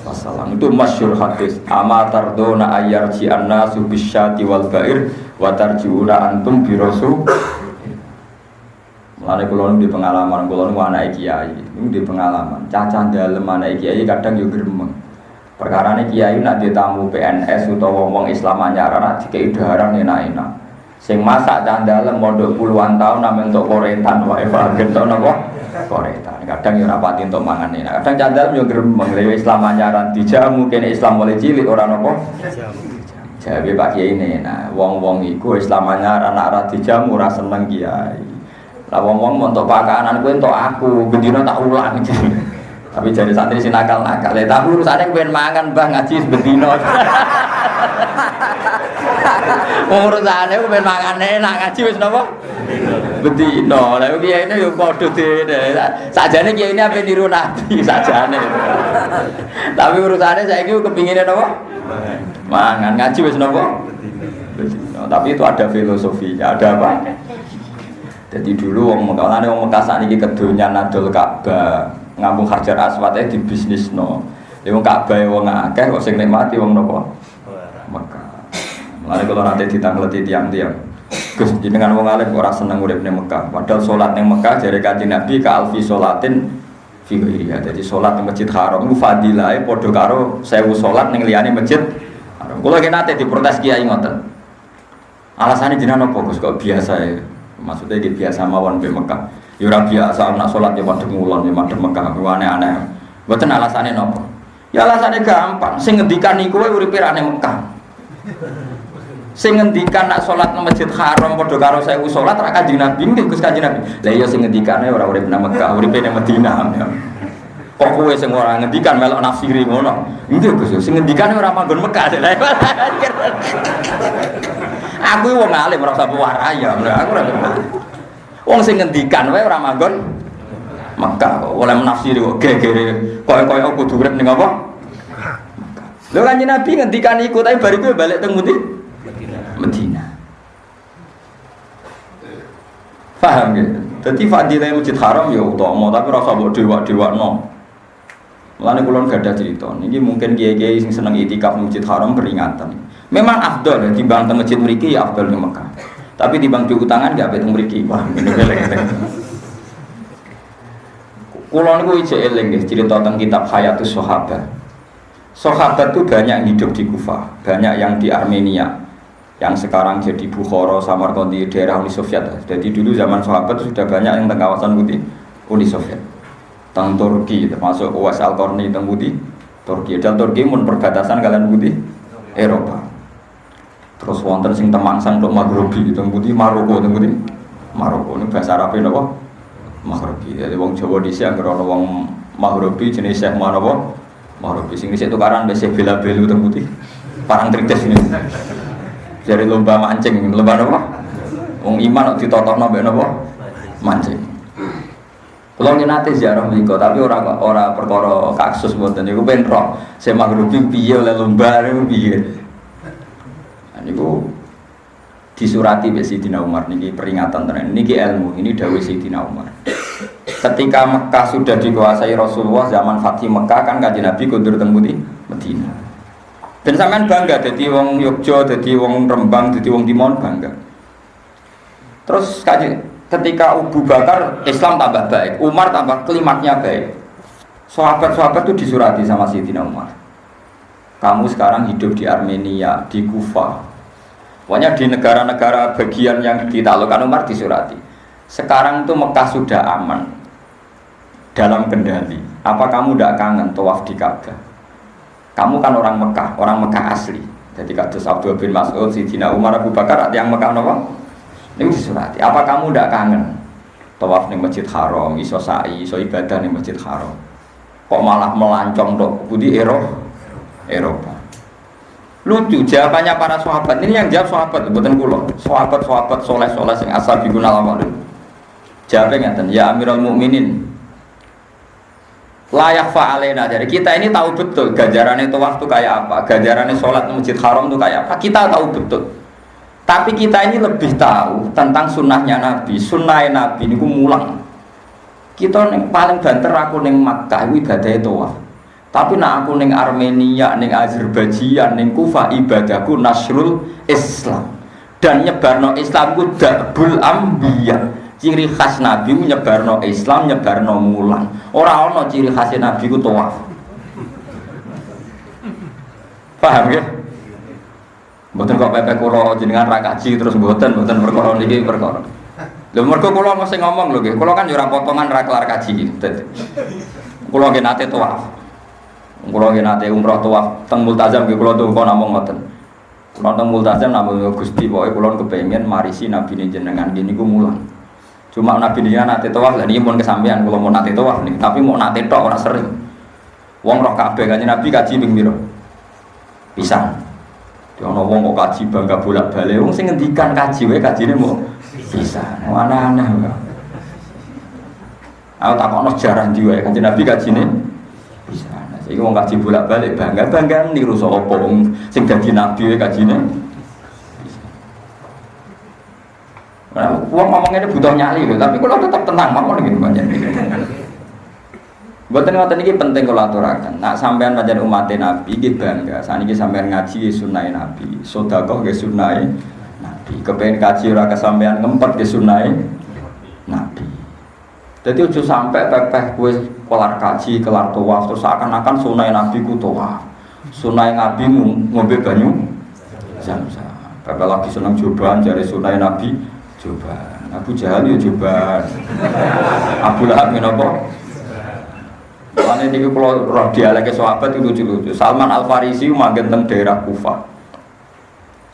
wasallam itu masyhur hadis ama tardona ayarji annasu bisyati wal ba'ir wa tarjiuna antum bi rasul. Mulane kula di pengalaman kula niku anake kiai, niku di pengalaman cacah dalem anake kiai kadang yo gremeng. Perkarane kiai nek ditamu PNS utawa wong Islam anyar nek dikei daharan enak-enak. Sing masak cah dalem mondok puluhan tahun nang entuk koretan wae bagen to napa? Koretan. Kadang yo ora pati entuk mangane. Kadang cah dalem yo gremeng lewe Islam anyaran dijamu kene Islam mulai cilik ora napa? Jawe Pak Kiai ini. Nah, wong-wong iku Islam anyaran anak ora dijamu ora seneng kiai. Lah wong-wong entuk pakanan kowe entuk aku, bendina tak ulang. Tapi jadi santri sing nakal-nakal. Lah tak urusane kowe mangan Mbah ngaji bendina. Urusane kowe mangan enak ngaji wis napa? Bendina. Lah kiai ini yo padha dene. Sajane kiai ini ape niru Nabi sajane. Tapi urusane saiki kepingine napa? Mangan ngaji wis napa? Bendina. Tapi itu ada filosofinya, ada apa? Jadi dulu wong Mekah sakniki kedonyan adol Ka'bah. Ngambung Hajar Aswad di bisnis no. Wong Ka'bah wong akeh kok sing nikmati wong napa? Mekah. Mulane kalau nanti ditangleti tiang-tiang. Gus jenengan wong alim ora seneng urip ning Mekah. Padahal salat ning Mekah jare Kanjeng Nabi ka alfi salatin fi ghairiha. Dadi salat ning Masjid Haram iku fadilahe padha karo 1000 salat ning liyane Masjid Haram. Kula ki nate diprotes kiai ngoten. Alasane jenengan apa Gus kok biasa ya? Maksudnya dia biasa mawon be Mekah. Ya ora biasa nak salat ya madhep ngulon ya madhep Mekah aneh-aneh. Mboten alasane napa? Ya alasane gampang. Sing ngendikan niku wae uripe ra ning Mekah. Sing ngendikan nak salat nang Masjid Haram padha karo 1000 salat ra Kanjeng Nabi nggih Gus Kanjeng Nabi. Lah iya sing ngendikane ora urip nang Mekah, uripe nang Madinah. Kok kowe sing ora ngendikan melok nafsiri ngono. Nggih Gus, sing ngendikane ora manggon Mekah. Aku wong alim ora usah warai ya, aku ora. Wong sing ngendikan wae ora manggon Mekah kok oleh menafsiri kok gegere koyo-koyo kudu urip ning apa? Lho Kanjeng Nabi ngendikan iku tapi bariku balik teng pundi? Madinah. Paham nggih? Dadi fadilah Masjid Haram ya utama tapi ora usah mbok dewa-dewakno. Mulane kula gadah cerita. Niki mungkin kiai-kiai sing seneng itikaf Masjid Haram peringatan. Memang afdal ya timbang teng masjid mriki ya afdal ning Mekah. Tapi timbang diutangan enggak apik teng mriki. Wah, ngene elek-elek. Kula niku ijek eling nggih cerita teng kitab Hayatus Sahabat. Sahabat itu banyak yang hidup di Kufah, banyak yang di Armenia, yang sekarang jadi Bukhara, Samarkand di daerah Uni Soviet. Jadi dulu zaman sahabat sudah banyak yang teng kawasan putih Uni Soviet. Teng Turki termasuk Uwais Al-Qarni teng putih Turki. Dan Turki mun perbatasan kalian putih Eropa. Terus wonten sing temangsang tok Maghribi, teng pundi Maroko, teng pundi Maroko. Ini bahasa Arabe napa? Maghribi. Jadi wong Jawa dhisik anggere ana wong Maghribi jenis Syekh napa? Maghribi sing dhisik tukaran mbek Syekh Bela-belu teng pundi. Parang tritis ini. Jadi lomba mancing, lomba napa? Wong iman kok ditotokno mbek napa? Mancing. Kula nate ziarah mriku, tapi ora perkara kasus mboten niku ben roh. Syekh Maghribi piye oleh lomba niku piye. Niku disurati mbek Sayyidina Umar niki peringatan tenan. Niki ilmu, ini dawuh Sayyidina Umar. Ketika Mekah sudah dikuasai Rasulullah zaman Fatih Mekah kan Kanjeng Nabi kundur teng pundi? Madinah. Ben sampean bangga dadi wong Yogya, dadi wong Rembang, dadi wong Timon bangga. Terus ketika Abu Bakar Islam tambah baik, Umar tambah klimaknya baik. Sahabat-sahabat itu disurati sama Sayyidina Umar. Kamu sekarang hidup di Armenia, di Kufah. Pokoknya di negara-negara bagian yang ditaklukkan Umar disurati. Sekarang itu Mekah sudah aman dalam kendali. Apa kamu tidak kangen tawaf di Ka'bah? Kamu kan orang Mekah asli. Jadi kados Abdul bin Mas'ud, Sayyidina Umar, Abu Bakar yang Mekah napa? Ini disurati. Apa kamu tidak kangen tawaf di Masjid Haram, iso sa'i, iso ibadah di Masjid Haram? Kok malah melancong tok budi Eropa. Lucu jawabannya para sahabat. Ini yang jawab sahabat, bukan kula. Sahabat soleh-soleh sing asal biguna lama. Jawabnya ngeten, ya Amirul Mukminin. Layak fa'alena. Jadi kita ini tahu betul ganjarannya tawaf itu kayak apa, ganjarannya sholat di Masjid Haram itu kayak apa. Kita tahu betul. Tapi kita ini lebih tahu tentang sunnahnya Nabi. Sunnahnya Nabi ini mulang. Kita paling banter aku neng Makkah ibadahnya tawaf. Tapi nak aku neng Armenia, neng Azerbaijan, neng Kufah ibadahku nasrul Islam. Dan nyebarno Islam ku darbul ambiya. Ciri khas Nabi nyebarno Islam, nyebarno mulang. Ora ana ciri khas Nabi ku tawaf. Paham ya? Mboten kok pepe kula jenengan ra kaji terus mboten perkara niki perkara. Lho mergo kula mesti ngomong lho nggih. Kula kan yo ora potongan ra kelar kaji. Kula nggih nate tawaf. Kula nggih nate umrah tawaf teng Multazam nggih kula tunggu namung ngoten. Kula teng Multazam namung Gusti pokoke kula kepengin marisi Nabi jenengan niku mulang. Cuma Nabi jenengan nate tawaf lha niki mun kesampean kula mau nate tawaf niki, tapi mau nate tok ora sering. Wong roh kabeh Kanjeng Nabi kaji ping pira? Pisan. Ono wong kok kaji bangga bolak-balik, wong sing ngendikan kaji wae kajine mau pisan. Aneh-aneh kok. Aku takokno sejarah ndi wae Kanjeng Nabi kajine pisan. Saiki wong kaji bolak-balik bangga niru sapa wong sing dadi nabi wae kajine. Nah, wong ngomongnya butuh nyali lho, tapi kalau tetap tenang mawon nggih pancen. Mboten ngoten iki penting kula aturaken. Nak sampean pancen umat Nabi iki bangga. Saniki sampean ngaji sunnahe Nabi, sedekah nggih sunnahe Nabi. Kepengin kaji ora kesampean ngempet nggih sunnahe Nabi. Dadi ojo sampai pepeh kowe kelar kaji, kelar tawaf terus seakan-akan sunnahe Nabi ku tawaf. Sunnahe Nabi ngombe banyu Zam-zam. Pepeh lagi seneng cobaan jare sunnahe Nabi cobaan. Abu Jahal yo cobaan. Abu Lahab menapa? Soalnya ini kalau roh dialek sahabat itu lucu-lucu. Salman Al-Farisi manggen teng daerah Kufah.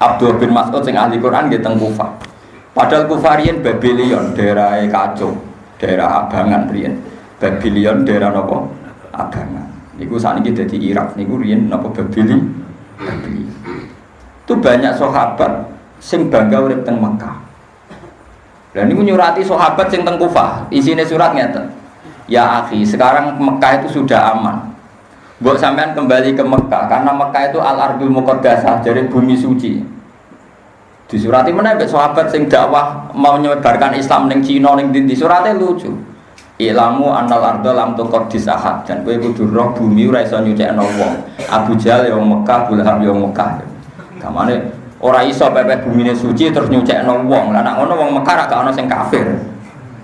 Abdul bin Mas'ud sing ahli Quran nggih teng Kufah. Padahal Kufah riyen Babylon, daerah kacau, daerah abangan riyen. Babylon daerah napa? Abangan. Niku sakniki dadi Irak niku riyen napa Babylon. Itu banyak sahabat sing bangga urip teng Mekah. Lah niku nyurati sahabat sing teng Kufah. Isine surat ngeten. Ya akhi, sekarang Mekah itu sudah aman. Mbok sampean kembali ke Mekah karena Mekah itu al-ardul muqaddasah, jadi bumi suci. Disurati meneh mbek sahabat sing dakwah mau nyebarkan Islam ning Cina ning ndi surate lucu. Ilamu annal ardha lam tuqaddis ahad, dan kowe kudu roh bumi ora iso nyucikno wong. Abu Jahal yo Mekah, Abu Lahab yo Mekah. Kamane ora iso pepeh bumine suci terus nyucikno wong. Lah nek ngono wong Mekah ra gak ono sing kafir.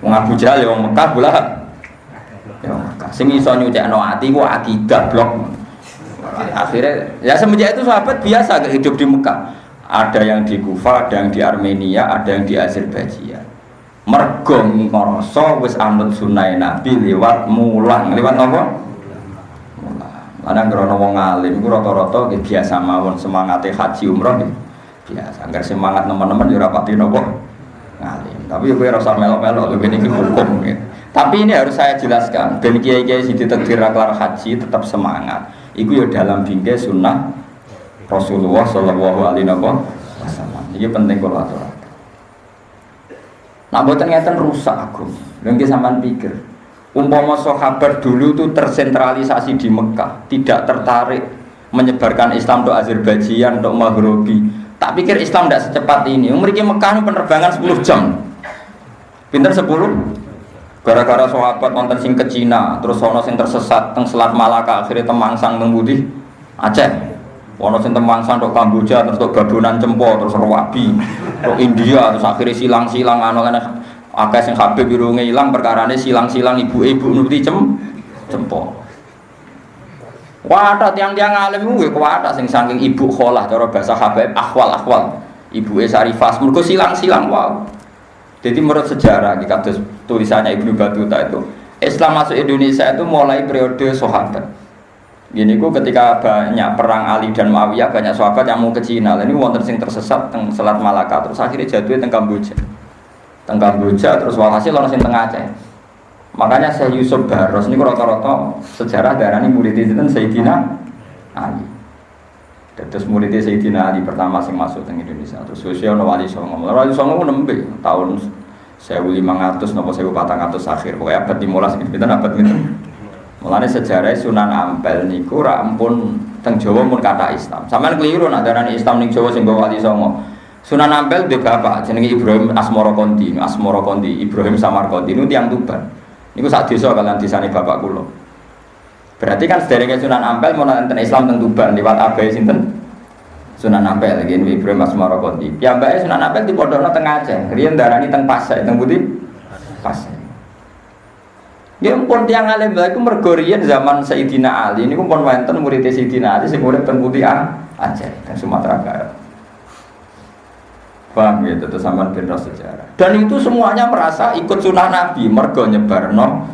Wong Abu Jahal yo Mekah, Abu Lahab ya Mekah. Sing iso nyucikno ati ku akidah blok. Akhirnya ya semenjak itu sahabat biasa hidup di Mekah. Ada yang di Kufah, ada yang di Armenia, ada yang di Azerbaijan. Mergo ngrasa wis anut sunah Nabi lewat mulang. Lewat apa? Mulang. Ana ngrono wong alim iku rata-rata biasa mawon semangate haji umrah biasa. Agar semangat teman-teman yo rapati nopo ngalim. Tapi kowe ora usah melok-melok lho iki hukum gitu. Tapi ini harus saya jelaskan. Ben kiai-kiai sing ditakdir kelar haji tetap semangat. Iku yo dalam bingkai sunnah Rasulullah sallallahu alaihi wasallam. Iki penting kula aturaken. Nah, mboten ngeten rusak aku. Lha nggih sampean pikir. Umpama sahabat dulu itu tersentralisasi di Mekah, tidak tertarik menyebarkan Islam untuk Azerbaijan, untuk Maghribi. Tak pikir Islam tidak secepat ini. Mriki Mekah penerbangan 10 jam. Pinter 10? Gara-gara sahabat wonten sing ke Cina, terus ana sing tersesat teng Selat Malaka, akhirnya temangsang teng Putih Aceh. Ana sing temangsang tok Kamboja, terus tok Gabonan Cempo, terus Rawabi, tok India, terus akhirnya silang-silang ana akeh sing Habib irunge ilang perkarane silang-silang ibu-ibu nuti Cempo. Wadah tiang-tiang alim kuwi kuwadah sing saking ibu kholah cara bahasa Habib akhwal. Ibuke Sarifah mergo silang-silang wow. Jadi menurut sejarah di kados tulisannya Ibnu Battuta itu Islam masuk Indonesia itu mulai periode sahabat. Gini ku ketika banyak perang Ali dan Muawiyah banyak sahabat yang mau ke Cina. Ini wonten sing tersesat teng Selat Malaka terus akhirnya jatuh teng Kamboja. Teng Kamboja terus walhasil ana sing teng Aceh. Makanya saya Yusuf Barros ini rata-rata sejarah darani murid itu Sayyidina Ali. Terus murid Sayyidina Ali pertama sing masuk teng Indonesia. Terus sosial Wali Songo. Wali Songo nembe tahun 1500 napa 1400 akhir. Pokoke abad 15 pinten abad pinten. Mulane sejarah Sunan Ampel niku ra ampun teng Jawa mun kata Islam. Sampeyan keliru nak darani Islam ning Jawa sing Wali Songo. Sunan Ampel dhe bapak jenenge Ibrahim Asmara Konti, Ibrahim Samarkonti niku tiyang Tuban. Niku sak desa kalian desane bapak kula. Berarti kan sederenge Sunan Ampel mun enten Islam teng Tuban liwat abahe sinten? Sunan Ampel iki Ibrahim Asmara Konti. Piyambake Sunan Ampel dipondhokno teng Aceh. Riyen darani teng Pasai, teng Putih Pasai. Ya pun tiang alim iku mergo riyen zaman Sayyidina Ali niku pun wonten murid Sayyidina Ali sing urip teng Putih Aceh teng Sumatera Barat. Paham ya, itu sampean ben sejarah. Dan itu semuanya merasa ikut sunah Nabi mergo nyebarno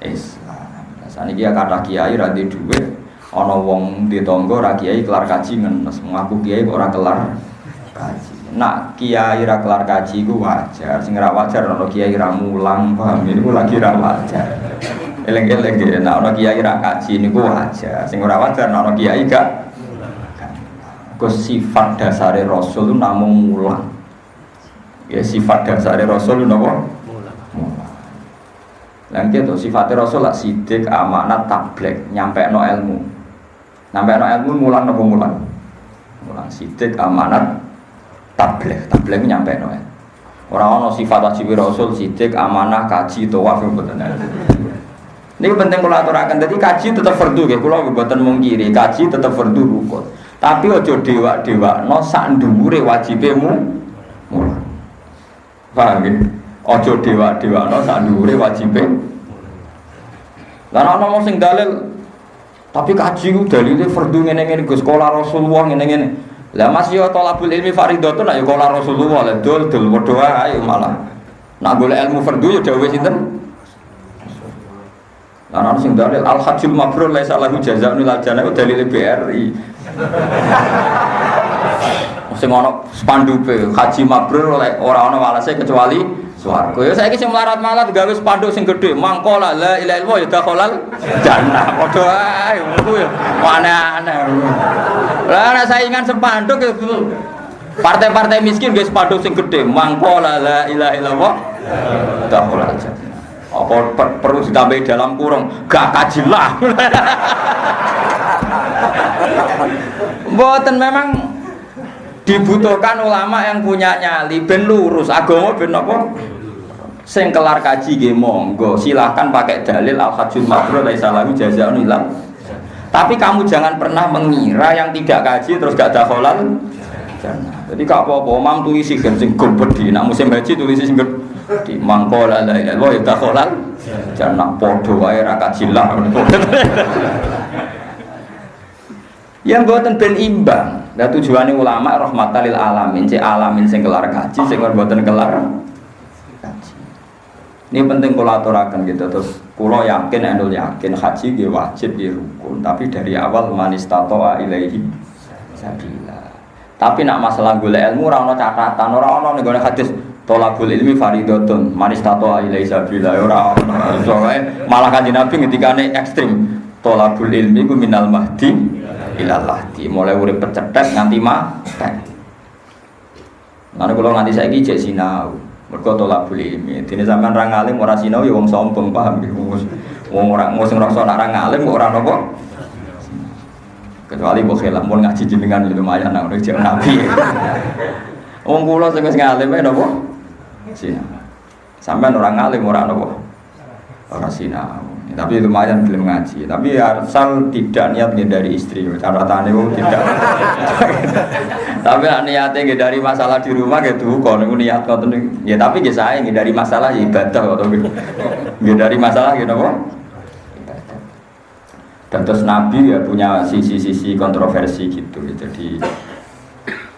Islam. Saniki ya kata kiai ra duwe dhuwit, ana wong di tangga ra kiai kelar kaji ngenes, ngaku kiai kok ora kelar kaji. Nak kiai ra kelar kaji ku wajar, sing ra wajar ana kiai ra mulang, paham niku lagi ra wajar. Eleng-eleng nggih, nek ana kiai ra kaji niku wajar, sing ora wajar ana kiai gak. Sifat dasare Rasul itu namung mulang. Ya sifat dasare Rasul itu napa? Mulang. Lah gitu sifate Rasul lak sidik, amanat, tablek, nyampekno ilmu. Nyampekno ilmu mulang napa mulang? Mulang sidik, amanat, tablek nyampe no. Orang ono sifat wajib Rasul sidik, amanah, kaji, tawaf mboten. Ini penting kula aturaken. Dadi kaji tetap fardu nggih, kula mboten mungkiri. Kaji tetap fardu rukun. Tapi aja dewa-dewakno sak dhuwure wajibe mulang. Paham nggih? Aja dewa-dewakno sak dhuwure wajibe. Lah ana wong sing dalil tapi kaji ku dalile fardu ngene-ngene Gus sekolah Rasulullah ngene-ngene. Lah Mas yo thalabul ilmi fardhatun nek yo kala Rasulullah lha dul padha ae malah. Nak golek ilmu fardhu yo dawuh sinten? Lah ana sing dalil al hajjul mabrur laisa lahu jazaa'un illa jannah dalil BRI. Sing ana spanduke haji mabrur ora ana walase kecuali swarga. Ya saiki sing melarat-malat gawe spanduk sing gedhe mangko la ilaha illallah ya dakhalal jannah. Padha ae ngono ya. Aneh-aneh. Lah nek saingan spanduk partai-partai miskin guys spanduk sing gedhe mangko la ilaha illallah dakhalal jannah. Apa perlu ditambahi dalam kurung gak kajilah. Mboten memang dibutuhkan ulama yang punya nyali ben lurus agama ben apa sing kelar kaji nggih monggo silahkan pakai dalil al-hajjul mabrur laisa lahu jazaa'un illa. Tapi kamu jangan pernah mengira yang tidak kaji terus gak dakhalal jannah. Jadi gak apa-apa mam tulisi sing gobedi nak musim haji tulisi sing di mangko la ilaha illallah ya dakhalal jannah padha wae ra kajilah. Yang buatan ben imbang. Dan tujuannya ulama rahmatan lil alamin, cek alamin sing kelar kaji, sing buatan kelar kaji. Ini penting kula aturaken gitu. Terus kula yakin, endul yakin haji nggih wajib nggih rukun, tapi dari awal man istata'a ilaihi sabila. Tapi nak masalah golek ilmu ora ana catatan, ora ana ning gone hadis tolabul ilmi fardhatun manis tato ilai sabila ora ana. Soale malah Kanjeng Nabi ngendikane ekstrim. Tolabul ilmi ku minal mahdi ilal lahdi. Mulai urip pecetek nganti mati. Lan kula nganti saiki jek sinau. Mergo tolabul ilmi. Dene sampean ra ngalim ora sinau ya wong sombong paham iki. Wong ora sing ngrasa nak ra ngalim kok ora napa. Kecuali mbok khilaf mun ngaji jenengan lumayan nang jek nabi. Wong kula sing wis ngalim napa? Sinau. Sampeyan orang ngalim ora napa? Ora sinau. Tapi lumayan belum ngaji. Tapi asal tidak niat dari istri. Catatannya tidak. Tapi niatnya dari masalah di rumah gitu. Kalau niat kau ya tapi saya dari masalah ibadah atau dari masalah gitu apa? Dan terus Nabi ya punya sisi-sisi kontroversi gitu. Jadi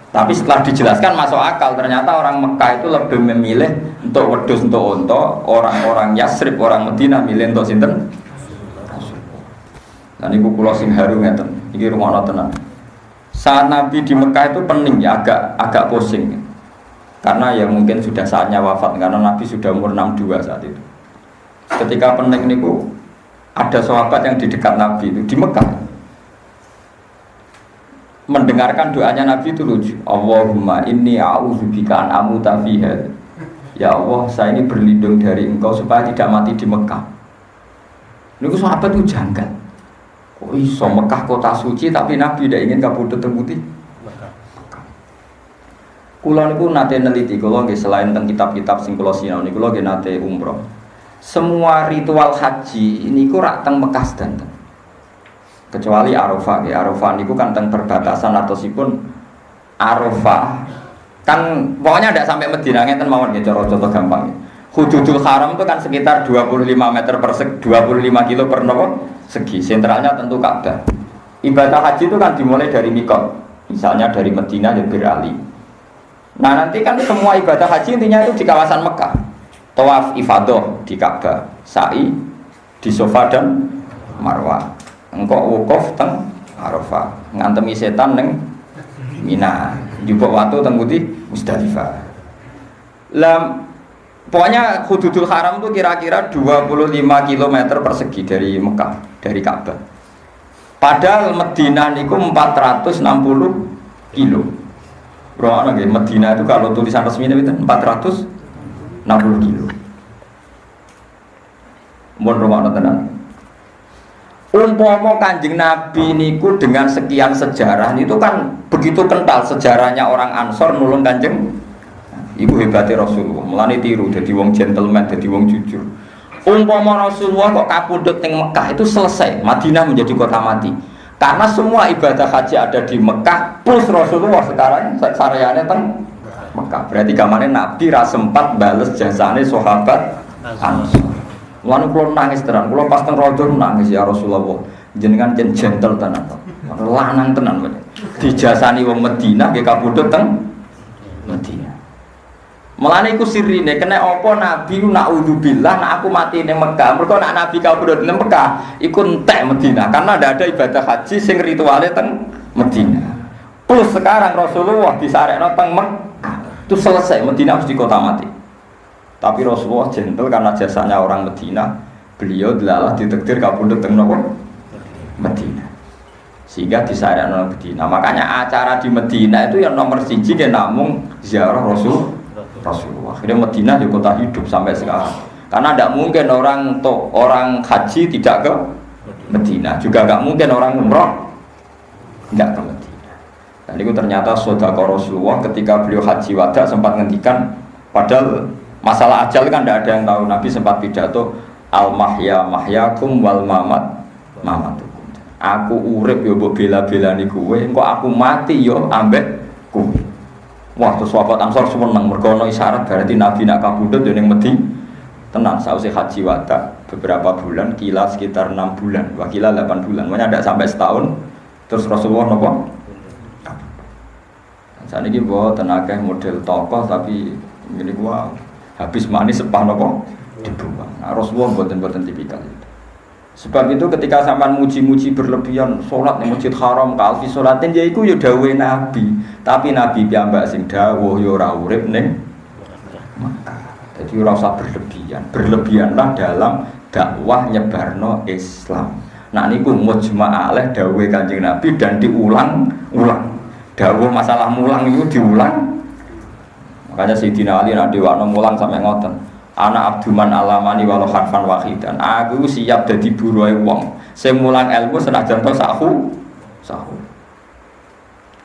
tapi setelah dijelaskan masuk akal, ternyata orang Mekah itu lebih memilih untuk wedhus untuk unta, orang-orang Yasrib, orang Madinah milih untuk sinten? Dan iku kula sing haru ngeten. Iki rumono tenan. Saat Nabi di Mekah itu pening ya agak pusing. Karena ya mungkin sudah saatnya wafat karena Nabi sudah umur 62 saat itu. Ketika pening niku ada sahabat yang di dekat Nabi itu di Mekah mendengarkan doanya Nabi itu lucu. Allahumma inni a'udzubika an amuta fiha. Ya Allah, saya ini berlindung dari engkau supaya tidak mati di Mekah. Niku sahabat itu janggal. Kok iso Mekah kota suci tapi Nabi tidak ingin kabudut teng putih Mekah. Kula niku nate neliti kula nggih selain teng kitab-kitab sing kula sinau niku kula nggih nate umroh. Semua ritual haji niku rak teng Mekah sedanten. Kecuali Arafah, ya Arafah niku kan teng perbatasan ataupun Arafah kan pokoknya tidak sampai Madinah ngeten mawon nggih cara contoh gampang. Hududul Haram itu kan sekitar 25 meter per 25 kilo per segi. Sentralnya tentu Ka'bah. Ibadah haji itu kan dimulai dari mikot, misalnya dari Madinah dan Ali. Nah nanti kan semua ibadah haji intinya itu di kawasan Mekah. Tawaf ifadah di Ka'bah, sa'i di Safa dan Marwah. Engkau wukuf teng Arafah, ngantemi setan neng Mina, jupuk watu teng putih Musdalifah. Pokoknya Hududul Haram itu kira-kira 25 km persegi dari Mekah, dari Ka'bah. Padahal Madinah niku 460 kilo. Bro, Madinah itu kalau tulisan resminya itu 460 kilo. Mohon rumah tenan. Umpama Kanjeng Nabi niku dengan sekian sejarah itu kan begitu kental sejarahnya orang Ansor nulung Kanjeng. Ibu hebatnya Rasulullah, mulane tiru jadi wong gentleman, jadi wong jujur. Umpama Rasulullah kok kapundhut ning Mekah itu selesai, Madinah menjadi kota mati. Karena semua ibadah haji ada di Mekah plus Rasulullah sekarang sareane teng Mekah. Berarti gamane Nabi ra sempat bales jasane sahabat Ansor. Mulane kula nangis tenan, kula pas teng rodo nangis ya Rasulullah. Jenengan gentle tenan. Lanang tenan. Dijasani wong Madinah nggih kapundhut teng Madinah. Mulane iku sirine kena apa Nabi ku naudzubillah nak aku mati ning Mekah. Mergo nak Nabi kabudut ning Mekah iku entek Madinah karena ada ibadah haji sing rituale teng Madinah. Plus sekarang Rasulullah disarekno teng Mekah. Itu selesai Madinah mesti kota mati. Tapi Rasulullah gentle karena jasanya orang Madinah. Beliau adalah ditakdir kabudut teng Madinah. Sehingga disarekno Madinah. Makanya acara di Madinah itu yang nomor 1 kan namung ziarah Rasulullah. Akhirnya Madinah di kota hidup sampai sekarang. Karena tidak mungkin orang haji tidak ke Madinah, juga tidak mungkin orang umroh tidak ke Madinah. Dan itu ternyata sedekah Rasulullah ketika beliau haji wada sempat ngendikan, padahal masalah ajal kan tidak ada yang tahu. Nabi sempat pidato al mahya mahyakum wal mamat mamatukum. Aku urip yo mbok bela-belani kowe, engko aku mati yo ambek kowe. Wah, terus sahabat Ansor seneng mergo ana isyarat berarti Nabi nak kabudut yo ning Madinah. Tenan sausé haji wada beberapa bulan, kila sekitar 6 bulan, wakila 8 bulan. Makanya tidak sampai setahun. Terus Rasulullah napa? Saniki mboten akeh model tokoh tapi ngene wow, habis manis sepah napa dibuang. Nah, Rasulullah mboten tipikal itu. Sebab itu ketika sampean muji-muji berlebihan salat ning Masjid Haram kalfi salatin ya iku ya dawuhe Nabi. Tapi Nabi piyambak sing dawuh ya ora urip ning Makkah. Jadi ora usah berlebihan. Berlebihanlah dalam dakwah nyebarno Islam. Nah niku mujma' alaih dawuhe Kanjeng Nabi dan diulang-ulang. Dawuh masalah mulang itu diulang. Makanya Sayyidina Ali nak diwakno mulang sampai ngoten. Ana abduman alamani walau harfan wahidan. Aku siap dadi buruhe wong sing mulang ilmu senajan to sahu.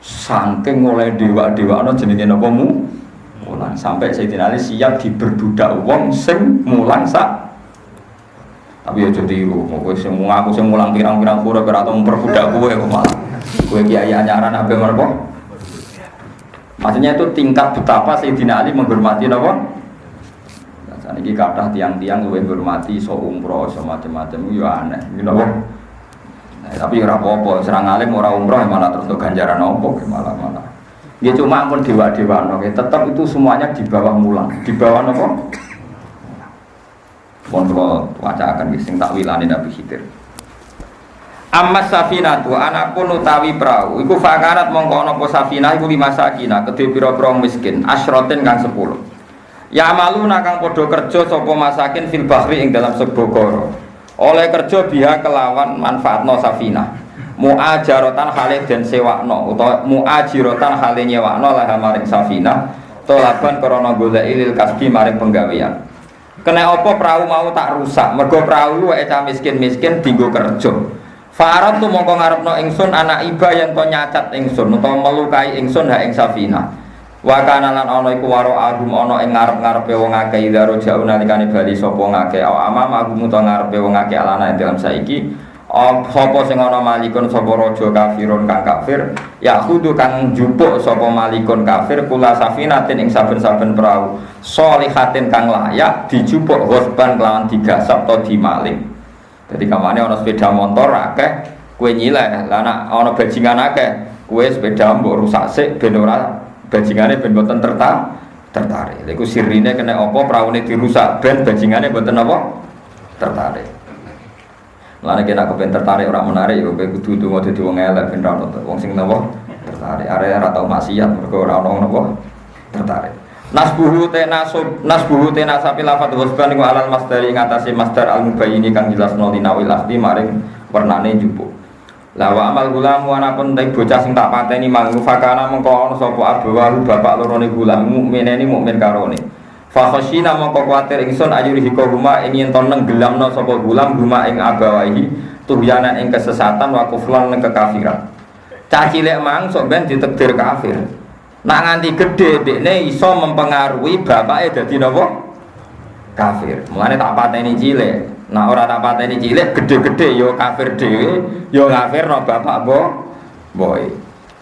Saking oleh dewa-dewakno jenenge napa mulang sampai Sayyidina Ali siap diberbudak wong sing mulang sak. Tapi aja tiru, kowe sing ngaku sing mulang pirang-pirang pura ora tau memperbudak kowe kok malah. Kowe kiai anyaran ape mergo. Maksudnya itu tingkat betapa Sayyidina Ali menghormati napa? Ini kathah tiang-tiang luwih ngurmati iso umroh iso macam-macam yo aneh. Gitu apa? Nah, tapi ora apa-apa, serang alim ora umroh malah terus ganjaran opo malah. Ya cuma pun dewa-dewa tetap itu semuanya di bawah mulang. Di bawah napa? Pun kula wacaken sing tak wilane Nabi Khidir. Amma safinatu anapun utawi prau iku fakarat mongko ana apa safinah iku 5 sakinah kedhe pira-pira miskin asroten kang 10. Ya maluna kang padha kerja sapa masakin fil bahri ing dalam segara. Oleh kerja biha kelawan manfaatno safinah. Muajaratan hale den sewakno utawa muajiratan hale nyewakno lah maring safinah tolaban krana goleki lil kasbi maring penggawean. Kena apa prau mau tak rusak mergo prau wae cah miskin-miskin dienggo kerja. Farad tu mongko ngarepno ingsun anak iba yen to nyacat ingsun utawa melukai ingsun ha ing safinah. Wa kana lan ana iku waro agum ana ing ngarep-ngarepe wong akeh idaro jauh nalikane bali sapa ngakeh au amam agum utawa ngarepe wong akeh alana ing dalam saiki sapa sing ana malikun sapa raja kafirun kang kafir ya kudu kang njupuk sapa malikun kafir kula safinatin ing saben-saben prau sholihatin kang layak dijupuk hosban kelawan digasap to dimaling. Dadi kamane ana sepeda motor akeh kowe nyileh lah nek ana bajingan akeh kowe sepeda mbok rusak sik ben ora bajingane ben mboten tertarik. Lha iku sirine kena apa praune dirusak ben bajingane mboten apa tertarik. Lan nek nek ben tertarik ora menarik ya kowe kudu donga dadi wong elek ben ora ono wong sing napa tertarik. Are ora tau maksiat mergo ora ono napa tertarik. Nasbuhu te nasapi lafadz wasban iku alal masdari ing atase masdar al mubayyini kang jelasno linawil ahdi maring wernane njupuk. La wa amal gulam wana pun tek bocah sing tak pateni mangku fakana mengko ana sapa abawahu bapak lorone gulam mukmineni mukmin karone. Fa khasyina mengko kuwatir ingsun ayurihi huma ing yen to nenggelamno sapa gulam huma ing abawahi tuhyana ing kesesatan wa kuflan ing kekafiran. Cah cilik mang sok ben ditakdir kafir. Nak nganti gedhe dekne iso mempengaruhi bapake dadi napa? Kafir. Mulane tak pateni cilik. Nah ora tak pateni cilik gede-gede yo kafir dhewe yo kafirno bapak boy.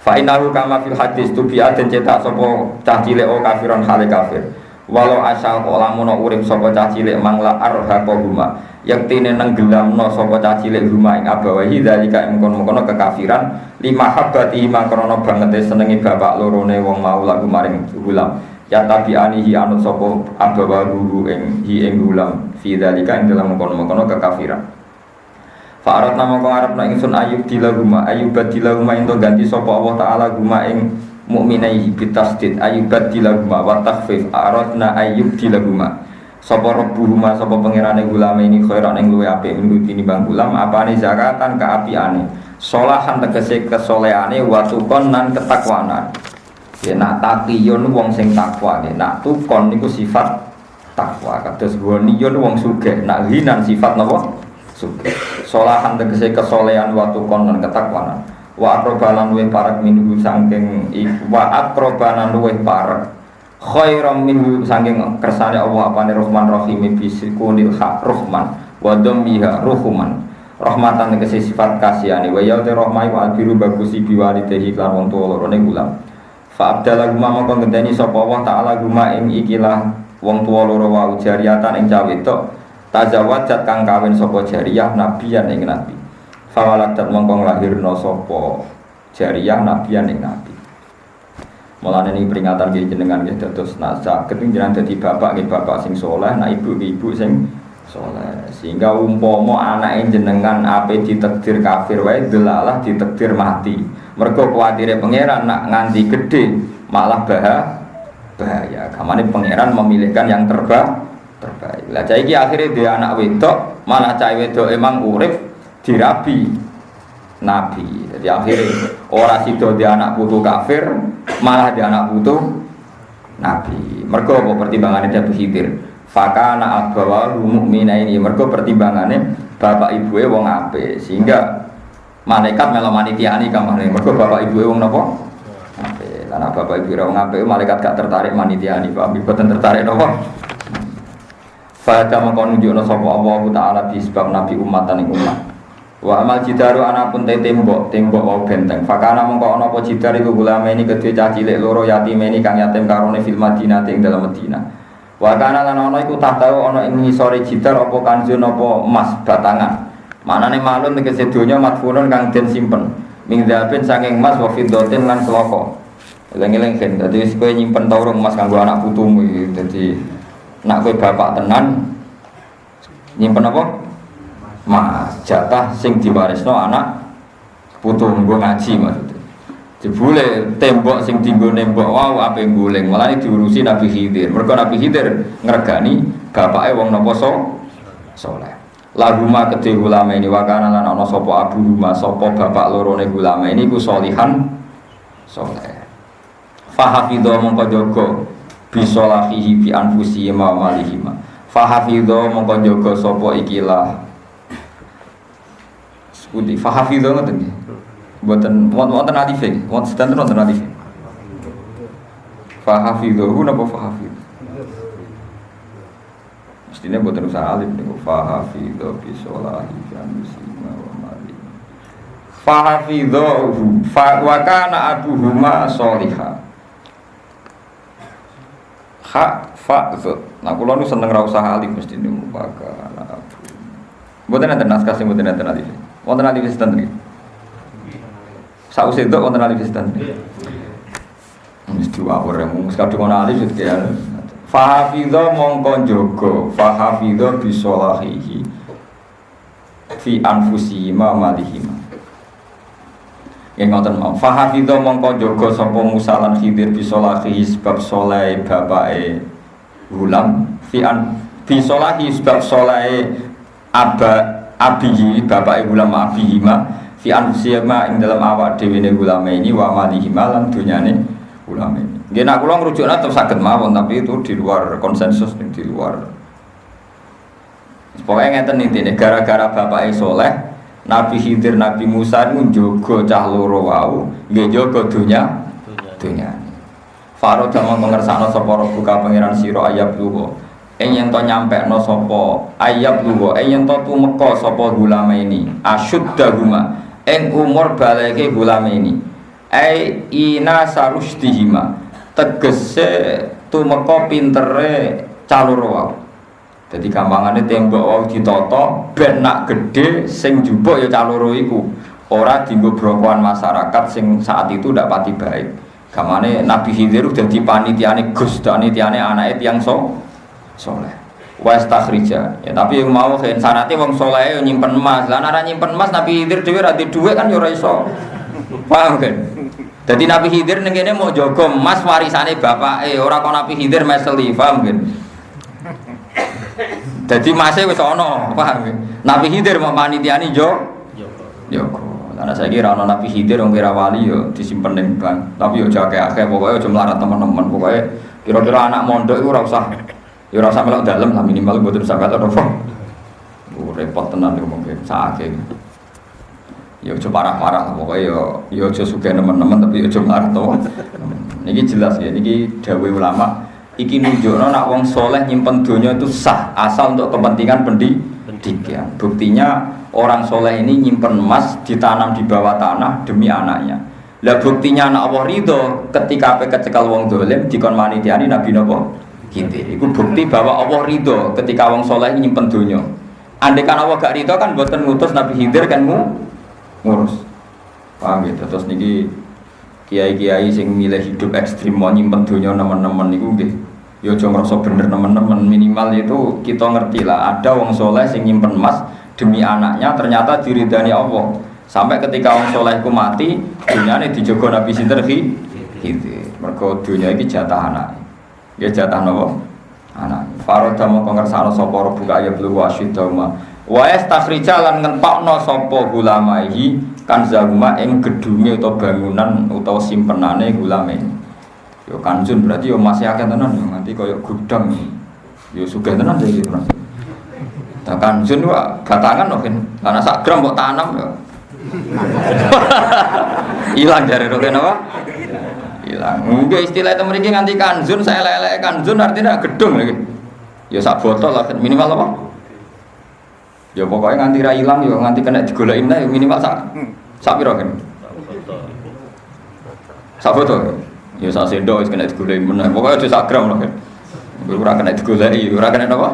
Fa innahu kama fil hadis tu bi'aden cetak sapa cah cilik o kafiron hale kafir. Walau asal lamun urip sapa cah cilik mangla arhaqa huma. Yaktine nenggelamno sapa cah cilik huma ing abawahi dalika ing kono-kono kekafiran lima habati mangkrono banget senengi bapak lorone wong mau lagu maring gulam. Ya tabi'anihi anut sapa abawahu ing gulam. Fi dzalika ing dalam mengkono-mengkono kekafiran. Fa aratna mongko arepna ingsun ayub dilahuma ento ganti sapa Allah taala guma ing mukminai bitasdid ayub dilahuma wa takhfif aratna ayub dilahuma sapa rabbuhuma sapa pangerane gulame ini khairan ing luwe apik minggu tinimbang gulam apane zakatan kaapiane solahan tegese kesolehane wa tukon nan ketakwanan. Ya nak taqiyun wong sing takwa nak tukon niku sifat takwa kados goniyon wong sugih nak hinan sifat napa sugih solahan tegese kesolehan wa tukon lan ketakwanan wa akrobalan luwih parek minggu saking wa akrobanan luwih parek khairam minggu saking kersane Allah apane Rahman Rahim bisikunil haq Rahman wa dhammiha ruhman rahmatan tegese sifat kasihane wa ya rahmai wa albiru bagusi biwalidehi lan wong tuwa lorone ulam fa abdala guma mongko ngenteni sapa Allah taala guma ing ikilah wong tuwa loro wa jariyatan ing cah wedok tazawwajat kang kawin sapa jariyah nabiyan ing nabi fawaladat mongko nglahirna sapa jariyah nabiyan ing nabi. Mulane niki peringatan nggih jenengan nggih dados nasa ketinjiran dadi bapak nggih bapak sing saleh nak ibu sing soleh. Sehingga umpama anake jenengan ape ditakdir kafir wae delalah ditakdir mati. Mergo kuwatire pangeran nak nganti gede malah bahaya. Kamane pangeran memilihkan yang terbaik. Lah cah iki akhire dia anak wedok, malah cah wedok emang urip dirabi nabi. Jadi akhirnya ora sida dia anak putu kafir, malah dia anak putu nabi. Mergo apa pertimbangane Nabi Khidir? Fakana abawa mukmina ini mergo pertimbangannya bapak ibuke wong apik sehingga malaikat melo manitiani kamane mergo bapak ibuke wong napa apik lan bapak ibu wong apik malaikat gak tertarik manitiani Pak mboten tertarik napa fa'ata mangko nunjukna sapa Allah taala bi sebab nabi umatan ing umat wa amal jidaru anapun tembok wau benteng fakana mangko ana apa jidar iku gulame ini kedhe cah cilik loro yatim ini kang yatim karone fil Madinah ing dalam Madinah. Wa kana lan ana iku tahtau ana ing ngisore jidar apa kanjun apa emas batangan. Manane malun tegese donya madfunun kang den simpen. Ming dzabin saking emas wa fiddatin lan seloko. Eling-eling kan dadi wis kowe nyimpen ta urung emas kanggo anak putumu iki. Dadi nak kowe bapak tenan nyimpen apa? Emas jatah sing diwarisno anak putumu nggo ngaji maksudnya. Jebule tembok sing dienggo nembok wau ape guling malah diurusi Nabi Khidir. Mergo Nabi Khidir ngregani bapake wong napa saleh. Lahuma kedhe ulama ini wakana lan ana sapa abu huma sapa bapak lorone ulama ini ku solihan saleh. Fahafidho mongko jaga bisolahihi bi anfusihi ma malihima. Fahafidho mongko jaga sapa ikilah. Sepundi fahafidho ngoten nggih. Buatan wonten alif iki, wonten sedanten wonten alif. Fahafidhu napa fahafidh. Mestine buatan usah alif niku fahafidhu bi sholahi kan musima wa mali. Fahafidhu wa kana abuhuma sholiha. Fa zat. Nah kula nu seneng ra usah alif mestine mupaka abu. Buatan enten naskah sing buatan enten alif. Wonten alif sedanten iki. Sausé itu wonten alif sedan. Mesti wawur mung kadung ana alif iki ya. Fahafidho mongko jaga, fahafidho bisolahihi fi anfusihim ma malihim. Yen ngoten mau fahafidho mongko jaga sapa Musa lan Khidir bisolahihi sebab saleh bapake Gulam fi solahi sebab saleh abihi bapake Gulam abihima fi anfusihima ing dalam awak dhewe ne ulama ini wa malihima lan dunyane ulama ini. Nggih nek kula ngrujukna tetep saged mawon tapi itu di luar konsensus di luar. Pokoke ngeten intine gara-gara bapake saleh Nabi Khidir Nabi Musa njogo cah loro wau nggih jaga dunyane. Faro jaman mengersakno sapa buka pangeran sira ayab lugo. Yen to nyampekno sapa ayab lugo yen to tumeka sapa ulama ini asyuddahuma ing umur baleke gulame ini ai ina sarusdihima tegese tumeka pintere caloro wae. Dadi gampangane tembok wae ditata ben nak gedhe sing njupuk ya caloro iku ora dienggo brokoan masyarakat sing saat itu ndak pati baik. Gamane Nabi Khidir dadi panitiane Gus, panitiane anake tiyang saleh. Wes takhrija ya tapi yang mau kan syaratnya wong saleh nyimpen emas lan ora nyimpen emas Nabi Khidir dhewe ra duwe kan ya ora iso paham kan dadi Nabi Khidir ning kene mau jaga emas warisane bapake ora kok Nabi Khidir meseli paham kan dadi mase wis ana paham kan Nabi Khidir mau manitiani jaga lan saiki ra ana Nabi Khidir wong kira wali yo disimpen ning bank tapi yo jake akeh pokoke aja melarat teman-teman pokoke kira-kira anak mondok iku ora usah ya ora sampe lek dalem lah minimal mboten sampe lek apa. Repot tenan niku mungkin sakake. Ya aja parah-parah pokoke ya aja sugih nemen-nemen tapi aja mlarat to. Niki jelas ya niki dawuh ulama iki nunjukno nek wong saleh nyimpen donya itu sah asal untuk kepentingan pendidikan. Buktinya orang saleh ini nyimpen emas ditanam di bawah tanah demi anaknya. Lah buktinya anak Allah ridho ketika ape kecekel wong dolim dikon manitiani Nabi napa? Khidir. Itu bukti bahwa Allah ridho ketika wong soleh nyimpen dunya. Andai kan Allah gak ridho kan boten ngutus Nabi Khidir kan ngurus. Paham gitu. Terus niki kiai-kiai sing milih hidup ekstrim mau nyimpen dunya nemen-nemen niku nggih yo aja ngrasa bener teman-teman, minimal itu kita ngerti lah ada wong soleh sing nyimpen emas demi anaknya ternyata diridani Allah. Sampai ketika wong soleh ku mati, dunyane dijogo Nabi sinten gitu. Mergo dunya iki jatah anak. Ya jatah napa? Anak. Farada mongko ngersano sapa buka ya blu wasyidama. Wa yastakhrija lan ngentokno sapa gulamaihi kan zaguma ing gedunge utawa bangunan utawa simpenane gulame. Yo kanjun berarti yo masih akeh tenan yo nganti koyo gudang. Yo sugih tenan iki Mas. Ta kanjun wae batangan lho kan. Ana sak gram kok tanam yo. Ilang jare roken apa? Ilang. Mungkin istilah itu mriki nganti kanjun saya lelek kanjun artinya gedung lagi. Ya sak botol lah minimal apa? Ya pokoknya nganti ra ilang yo nganti kena digoleki meneh minimal sak piro kan? Sak botol. Ya sak sendok wis kena digoleki meneh. Pokoke aja sak gram lho kan. Ora kena digoleki, ora kena apa?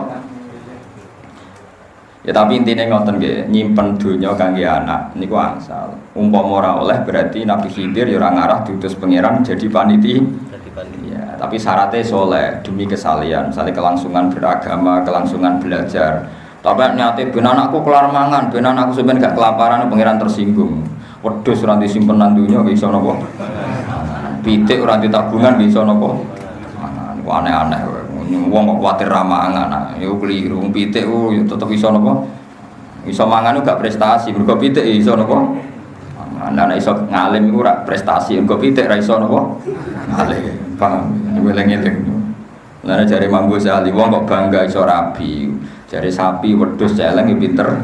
Ya tapi intinya ngoten nggih, nyimpen donya kangge anak niku angsal. Umpama ora oleh berarti Nabi Khidir ya ora ngarah diutus pangeran jadi panitia. Ya, tapi syaratnya soleh demi kesalian, misalnya kelangsungan beragama, kelangsungan belajar. Tapi nyate ben anakku kelar mangan, ben anakku sampeyan gak kelaparan pangeran tersinggung. Wedhus ora disimpenan donya nggih iso napa? Pitik ora ditabungan nggih iso napa? Niku aneh-aneh wae. Wong kok kuwatir ra mangan, yo kliru. Pitik yo tetep iso napa? Iso mangan gak prestasi, mergo pitik iso napa? Mangan. Nek iso ngalim iku ora prestasi, mergo pitik ra iso napa? Ngalim. Paham? Eling-eling. Lah jare Imam Ghazali wong kok bangga iso rabi. Jare sapi wedhus celeng pinter.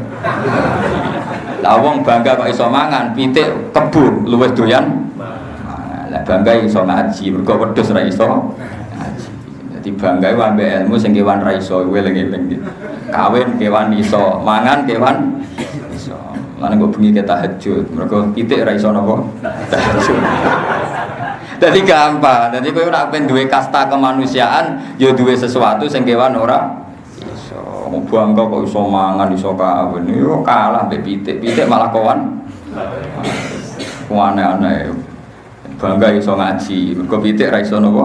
Lah wong bangga kok iso mangan, pitik kebun luwih doyan. Lah bangga iso ngaji, mergo wedhus ra iso ngaji. Dadi bangga ambek ilmu sing kewan ra iso eling-eling. Kawin kewan iso, mangan kewan iso. Lan kok bengi ke tahajud, mergo pitik ra iso napa? Tahajud. Jadi gampang, jadi kowe ora pengen duwe kasta kemanusiaan, ya duwe sesuatu sing kewan ora iso. Bangga kok iso mangan, iso kawin, yo kalah mbek pitik. Pitik malah kawan. Aneh-aneh. Bangga iso ngaji, mergo pitik ra iso napa?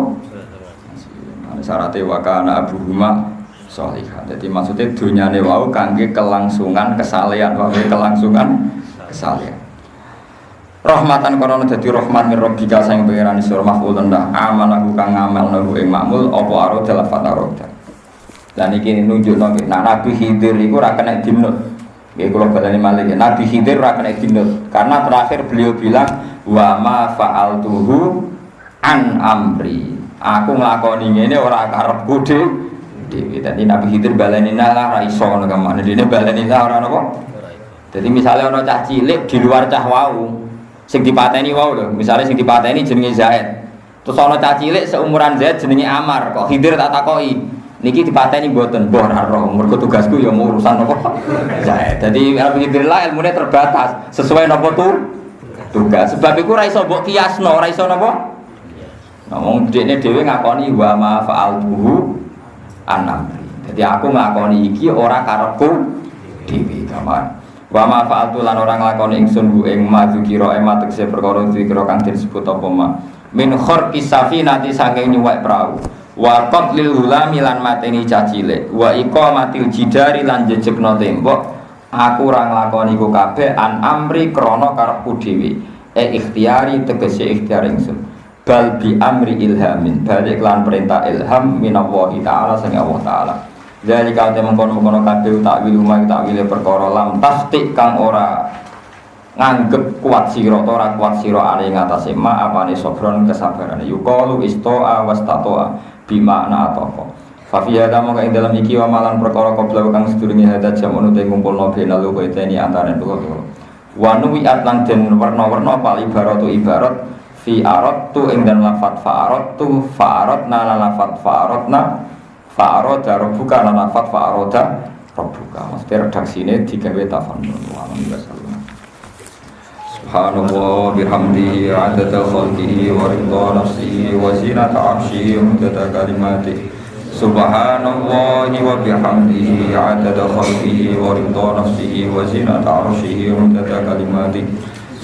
Syaratnya wakana abuhuma sholihah. Jadi maksudnya dunyane wau kangge kelangsungan kesalehan, kelangsungan kesalehan. Rahmatan korona dadi rahmat min rabbika sing pangeran isra maf'ul ndah amal aku kang ngamalno ing makmul apa arada lafat arada. Lan iki nunjukno nek Nabi Khidir iku ora kena dinut. Nggih kula baleni malih Nabi Khidir ora kena dinut karena terakhir beliau bilang wa ma fa'altuhu an amri. Aku nglakoni ngene ora karepku dhewe. Dadi Nabi Khidir baleni lah ra iso ngono kamane dene baleni ora napa. Jadi misalnya ana cah cilik di luar cah wau sing dipateni wau lho, misale sing dipateni jenenge Zaid. Terus ana cah cilik seumuran Zaid jenenge Amar, kok Khidir tak takoki. Niki dipateni mboten, mbah ora roh. Mergo tugasku ya mau urusan apa? Zaid. Dadi Khidir lah ilmune terbatas, sesuai napa tugas. Sebab iku ora iso mbok kiasno, ora iso napa? Ngomong dekne dhewe ngakoni wa ma fa'altuhu anam. Jadi aku ngakoni iki ora karepku dhewe, kamar. Wa ma fa'altu lan ora nglakoni ingsun bu ing madzukira ema tekse perkara dikira kang disebut apa ma min kharqis safinati saking nyuwek prau wa qatlil hulami lan mateni cacile wa iqamatil jidari lan jejegno tembok aku ora nglakoni iku kabeh an amri krana karepku dhewe ikhtiari tegese ikhtiar ingsun bal bi amri ilhamin balik lan perintah ilham minallahi taala sang Allah taala. Jadi kalau dia mengkono-mengkono kabeh takwil umay takwile perkara lam tasdik kang ora nganggep kuat sira ora kuat sira ali ngatasé ma apane sabron kesabaran yuqalu istoa wastatoa bimakna ataqa fa fi hada mongko ing dalam iki wa malan perkara qabla kang sedurunge hada jamun te ngumpulno benal lugo iteni antare loro wa nuwiat lan den werna-werna pal ibaratu ibarat fi aradtu ing dan lafat fa aradtu fa aradna lan lafat fa aradna fa'aroda rabbuka lan lafat fa'aroda rabbuka. Mesti redaksine digawe tafannun. Subhanallah bihamdihi 'adada khalqihi wa ridha nafsihi wa zinata 'arsyihi wa midada kalimatihi. Subhanallah wa bihamdihi 'adada khalqihi wa ridha nafsihi wa zinata 'arsyihi wa midada kalimatihi.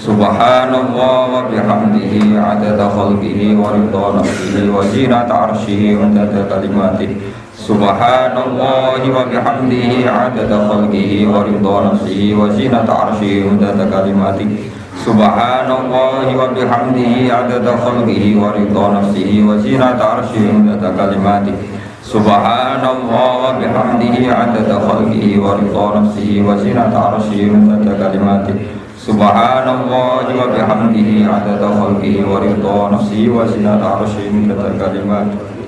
Subhanallah wa bihamdihi adada khalqihi wa ridha nafsihi wa zinata arshihi wa adada kalimatihi. Subhanallah wa bihamdihi adada khalqihi wa ridha nafsihi wa zinata arshihi wa adada kalimatihi. Subhanallah wa bihamdihi adada khalqihi wa ridha nafsihi wa zinata arshihi wa adada kalimatihi. Subhanallah wa bihamdihi adada khalqihi wa ridha nafsihi wa zinata arshihi wa adada kalimatihi. Subhanallah wa bihamdihi adada khalqihi wa ridha nafsihi wa zinata arshihi wa adada kalimatihi.